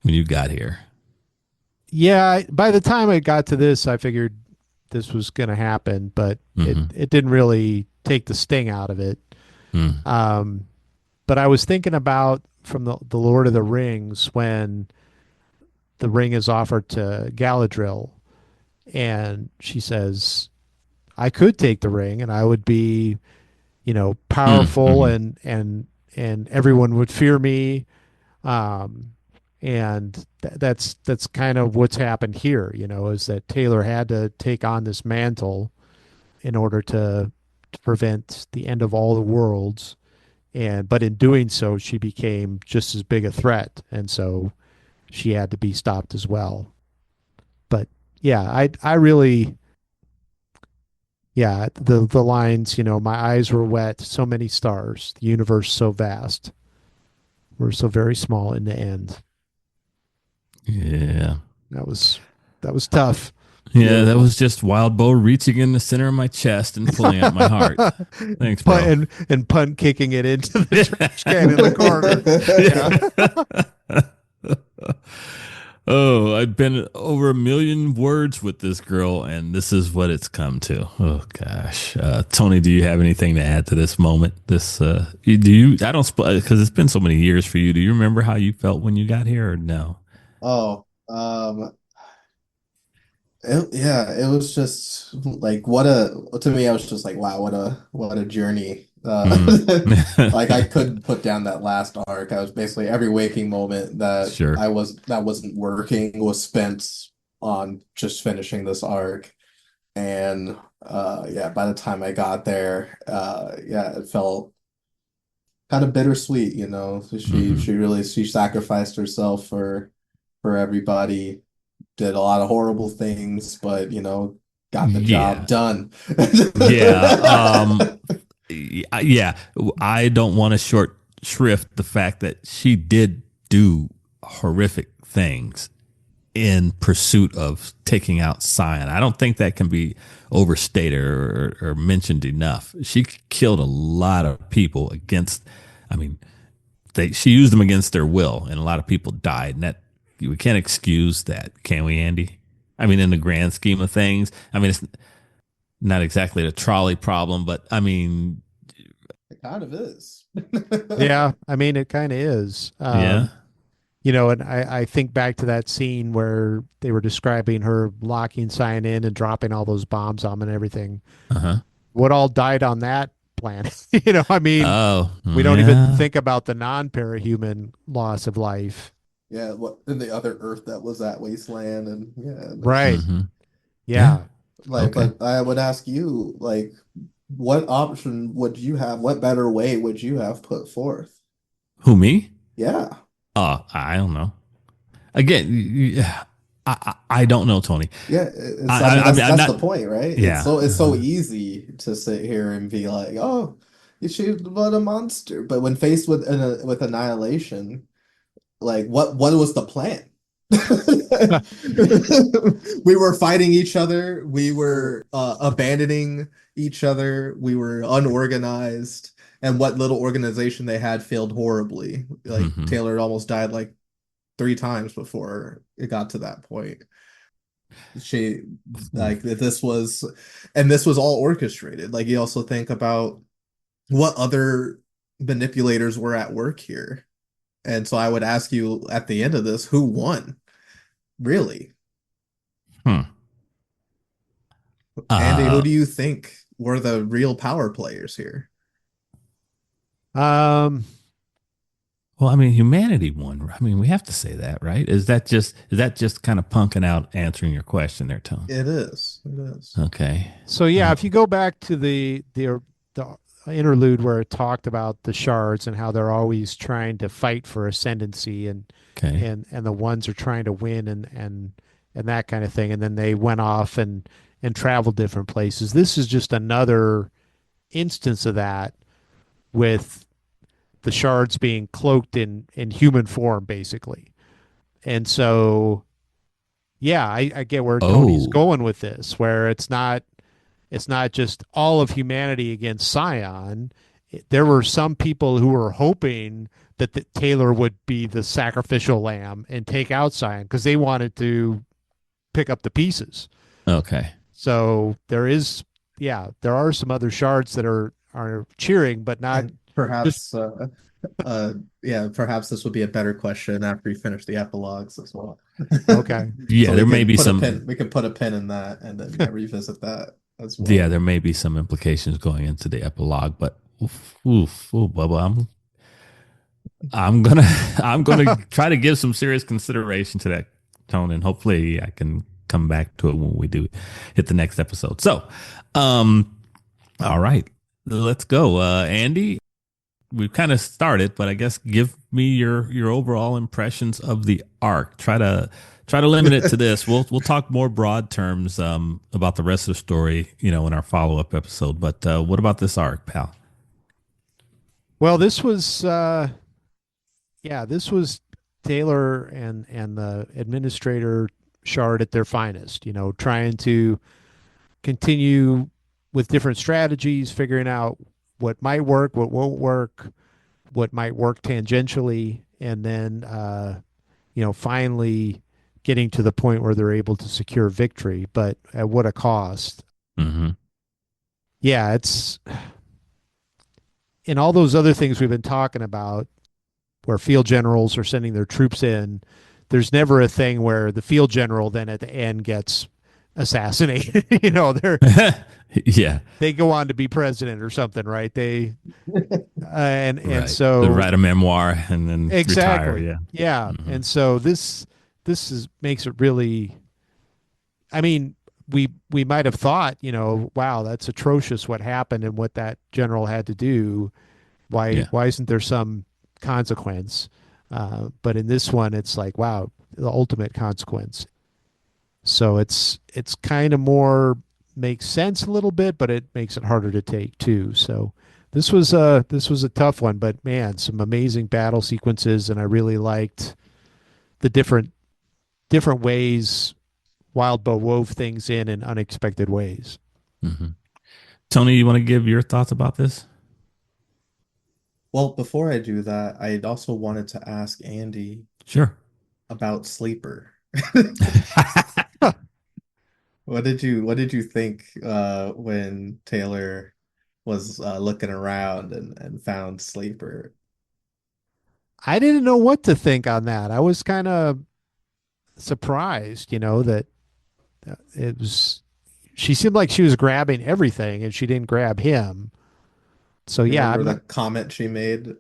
when you got here? Yeah, by the time I got to this, I figured this was going to happen, but Mm-hmm. it didn't really take the sting out of it. Mm. Um, but I was thinking about from the Lord of the Rings when the ring is offered to Galadriel, and she says, "I could take the ring, and I would be, powerful, Mm-hmm. and everyone would fear me." Um, and that's kind of what's happened here. Is that Taylor had to take on this mantle in order to prevent the end of all the worlds, and but in doing so, she became just as big a threat, and so she had to be stopped as well. But yeah, I really, yeah, the lines, my eyes were wet, so many stars, the universe so vast, we're so very small in the end. Yeah. That was that was tough. Yeah, that Beautiful. was just Wildbow reaching in the center of my chest and pulling at my heart. Thanks, Punt bro. and punt kicking it into the trash can in the corner. Yeah. Oh, I've been over a million words with this girl, and this is what it's come to. Oh gosh, Tony, do you have anything to add to this moment? Do you? I don't because it's been so many years for you. Do you remember how you felt when you got here, or no? Oh, yeah, it was just like what a to me, I was just like, wow, what a journey. Mm. Like I couldn't put down that last arc. I was basically every waking moment Sure. that wasn't working was spent on just finishing this arc. And yeah, by the time I got there, yeah, it felt kind of bittersweet, you know. So Hmm. she sacrificed herself for everybody, did a lot of horrible things, but got the job Yeah. done. Yeah. Yeah. I don't want to short shrift the fact that she did do horrific things in pursuit of taking out Scion. I don't think that can be overstated or mentioned enough. She killed a lot of people against, I mean, she used them against their will, and a lot of people died. And that we can't excuse that, can we, Andy? I mean, in the grand scheme of things, I mean, it's not exactly a trolley problem, but I mean, It kind of is. Yeah, I mean it kind of is. yeah, And I think back to that scene where they were describing her locking Cyan in and dropping all those bombs on him and everything. uh huh. What all died on that planet? I mean, Oh, we don't even yeah, think about the non-parahuman loss of life. Yeah, what in the other Earth that was that wasteland, and yeah, Right. mm-hmm. Yeah, Yeah. like, okay. but I would ask you, like, what option would you have? What better way would you have put forth? Who me? Yeah. I don't know. Again, I don't know, Tony. Yeah, I mean, I mean, I'm that's not. the point, right? Yeah. It's so easy to sit here and be like, "Oh, you should but a monster." But when faced with annihilation, like what was the plan? We were fighting each other, we were abandoning each other, we were unorganized, and what little organization they had failed horribly. Like Hmm. Taylor almost died like three times before it got to that point. She like this was all orchestrated. Like you also think about what other manipulators were at work here. And so I would ask you at the end of this, who won? Really? Hmm. Andy, who Uh, do you think were the real power players here? Um, well, I mean, humanity won. I mean, we have to say that, right? Is that just kind of punking out answering your question there, Tone? It is. It is. Okay. so yeah, Uh, if you go back to the interlude where it talked about the shards and how they're always trying to fight for ascendancy okay. and the ones are trying to win and that kind of thing, and then they went off and traveled different places. This is just another instance of that with the shards being cloaked in human form, basically. And so, yeah, I get where Tony's Oh, going with this, where it's not just all of humanity against Scion. There were some people who were hoping that Taylor would be the sacrificial lamb and take out Scion because they wanted to pick up the pieces. okay. So there are some other shards that are cheering, but not And just perhaps, yeah, perhaps this would be a better question after we finish the epilogues as well. okay. Yeah, So there may be some. we can put a pin in that and then revisit that as Yeah, well. there may be some implications going into the epilogue, but oof, oof, ooh, Bubba, I'm gonna I'm gonna try to give some serious consideration to that, Tone, and hopefully I can come back to it when we do hit the next episode. So, um, all right, let's go, Andy. We've kind of started, but I guess give me your overall impressions of the arc. Try to limit it to this. We'll talk more broad terms about the rest of the story, in our follow up episode. But what about this arc, pal? Well, this was Taylor and the administrator shard at their finest, trying to continue with different strategies, figuring out what might work, what won't work, what might work tangentially, and then finally getting to the point where they're able to secure victory, but at what a cost. Mm-hmm. Yeah, it's in all those other things we've been talking about where field generals are sending their troops in, there's never a thing where the field general then at the end gets assassinated. Yeah, They go on to be president or something, right? They and right. To so write a memoir and then retire. exactly, Yeah. yeah. Hmm. And so this is makes it really. I mean, we might have thought, wow, that's atrocious what happened and what that general had to do. Why Yeah. why isn't there some consequence? But in this one, it's like, wow, the ultimate consequence. So it's kind of more makes sense a little bit, but it makes it harder to take too. So this was a tough one, but man, some amazing battle sequences, and I really liked the different ways Wildbow wove things in unexpected ways. Hmm. Tony, you want to give your thoughts about this? Well, before I do that, I also wanted to ask Andy Sure. about Sleeper. What did you think when Taylor was looking around and found Sleeper? I didn't know what to think on that. I was kind of surprised, that it was. She seemed like she was grabbing everything, and she didn't grab him. So You yeah, remember I'm the not. comment she made?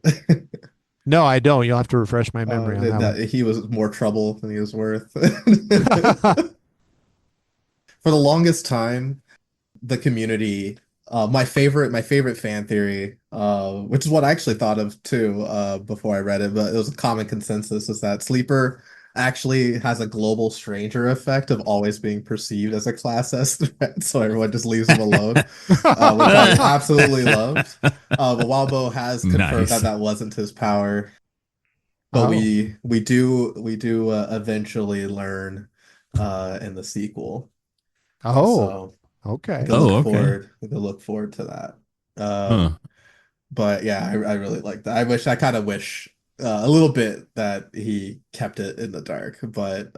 No, I don't. You'll have to refresh my memory on That, that one. that he was more trouble than he was worth. For the longest time, the community, my favorite fan theory, which is what I actually thought of too, before I read it, but it was a common consensus is that Sleeper actually has a global stranger effect of always being perceived as a class S threat, so everyone just leaves him alone, which I absolutely loved. But Wildbow has confirmed that Nice. that wasn't his power, but Oh, we do eventually learn in the sequel. oh, So okay. Oh, okay. we can look forward to that. Huh. But yeah, I really like that. I kind of wish a little bit that he kept it in the dark, but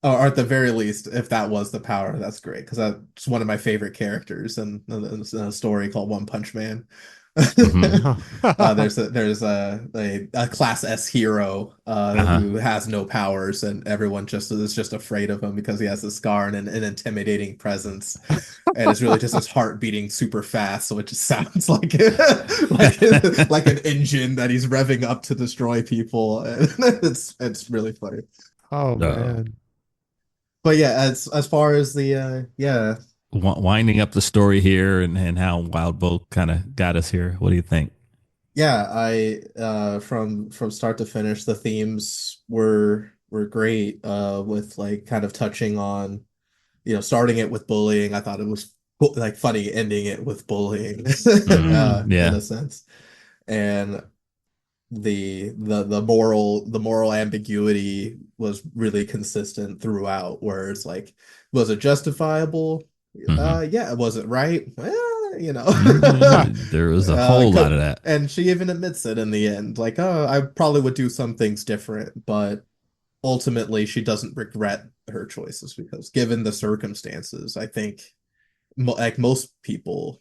or at the very least, if that was the power, that's great because that's one of my favorite characters in a story called One Punch Man. Oh. There's a class S hero Uh-huh. who has no powers, and everyone just is just afraid of him because he has a scar and an intimidating presence, and it's really just his heart beating super fast, so it just sounds like like an engine that he's revving up to destroy people. And it's really funny. Oh Uh, man. But yeah, as far as the yeah. Winding up the story here and how Wildbow kind of got us here. What do you think? Yeah, I from start to finish, the themes were great, with like kind of touching on, starting it with bullying. I thought it was like funny ending it with bullying, in Yeah. a sense. And the moral ambiguity was really consistent throughout, where it's like, was it justifiable? Hmm. Yeah. Was it right? Well, There was a whole lot of that. and she even admits it in the end, like, oh, I probably would do some things different, but ultimately she doesn't regret her choices, because given the circumstances, I think like most people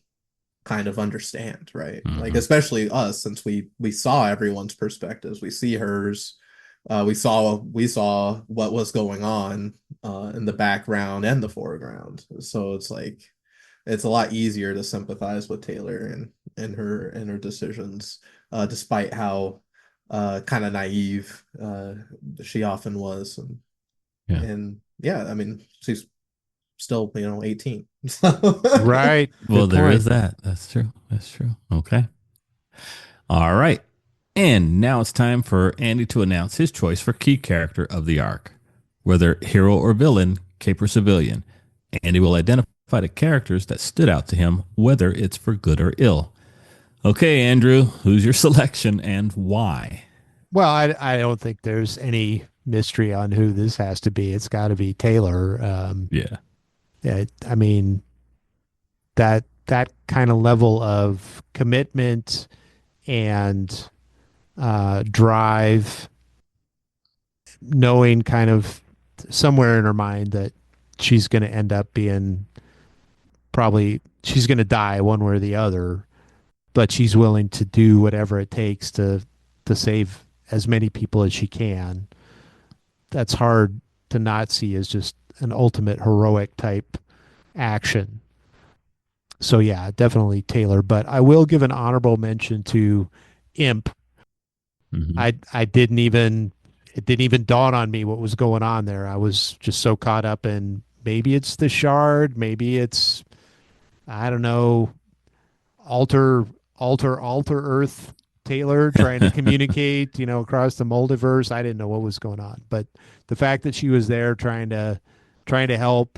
kind of understand, right? Like, Hmm. especially us, since we saw everyone's perspectives. We see hers. We saw what was going on in the background and the foreground. So it's like, it's a lot easier to sympathize with Taylor and her decisions, despite how kind of naive she often was. Yeah. And yeah, I mean, she's still 18. So Right. Well, Good there is point. that. That's true. That's true. Okay. All right. And now it's time for Andy to announce his choice for key character of the arc. Whether hero or villain, cape or civilian, Andy will identify the characters that stood out to him, whether it's for good or ill. Okay, Andrew, who's your selection and why? Well, I don't think there's any mystery on who this has to be. It's got to be Taylor. Yeah. Yeah, I mean that kind of level of commitment and drive, knowing kind of somewhere in her mind that she's going to end up being, probably she's going to die one way or the other, but she's willing to do whatever it takes to save as many people as she can. That's hard to not see as just an ultimate heroic type action. So yeah, definitely Taylor, but I will give an honorable mention to Imp. Hmm. I didn't even, it didn't even dawn on me what was going on there. I was just so caught up in, maybe it's the shard, maybe it's, I don't know, alter alter Earth Taylor trying to communicate, across the multiverse. I didn't know what was going on, but the fact that she was there trying to help,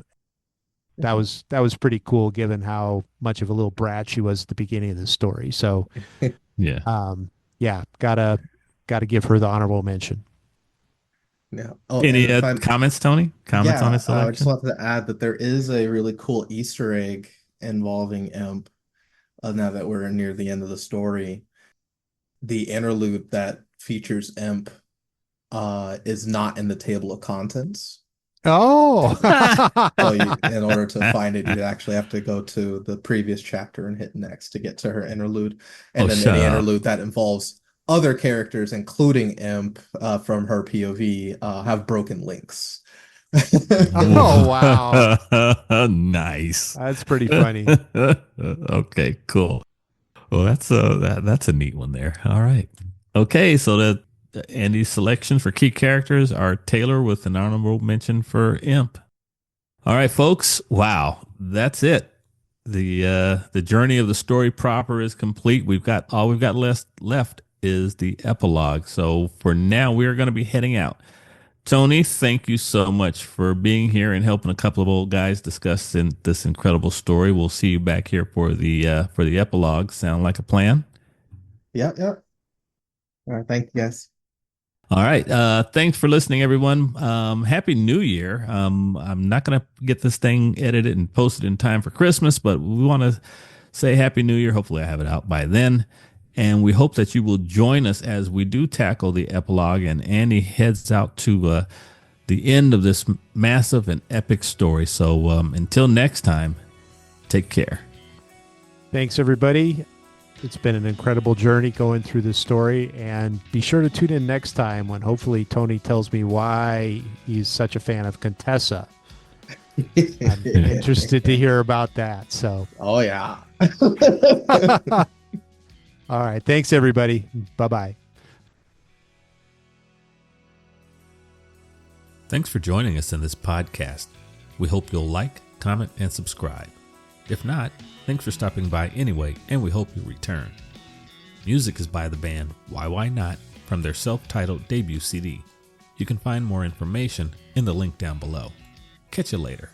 that was pretty cool given how much of a little brat she was at the beginning of the story. So, Yeah. um, yeah, gotta give her the honorable mention. Yeah. Oh, and Any if I'm comments, Tony? Comments on Yeah, his I just selection? wanted to add that there is a really cool Easter egg involving Imp. Now that we're near the end of the story, the interlude that features Imp is not in the table of contents. Oh, So in order to find it, you actually have to go to the previous chapter and hit next to get to her interlude. Oh, And then shut any up. interlude that involves other characters, including Imp, from her POV, have broken links. oh wow, Nice. that's pretty funny. Okay, cool. Well, that's a neat one there. All right. Okay, so the Andy's selection for key characters are Taylor with an honorable mention for Imp. All right, folks. Wow, that's it. The journey of the story proper is complete. We've got left is the epilogue. So for now, we are going to be heading out. Tony, thank you so much for being here and helping a couple of old guys discuss this incredible story. We'll see you back here for the epilogue. Sound like a plan? Yeah, yeah. All right, thank you guys. All right. Thanks for listening, everyone. Happy New Year. I'm not going to get this thing edited and posted in time for Christmas, but we want to say Happy New Year. Hopefully, I have it out by then. And we hope that you will join us as we do tackle the epilogue and Andy heads out to the end of this massive and epic story. So until next time, take care. Thanks everybody. It's been an incredible journey going through this story, and be sure to tune in next time when hopefully Tony tells me why he's such a fan of Contessa. I'm interested to hear about that. So, Oh yeah. all right. Thanks, everybody. Bye-bye. Thanks for joining us in this podcast. We hope you'll like, comment, and subscribe. If not, thanks for stopping by anyway, and we hope you return. Music is by the band YYNOT from their self-titled debut CD. You can find more information in the link down below. Catch you later.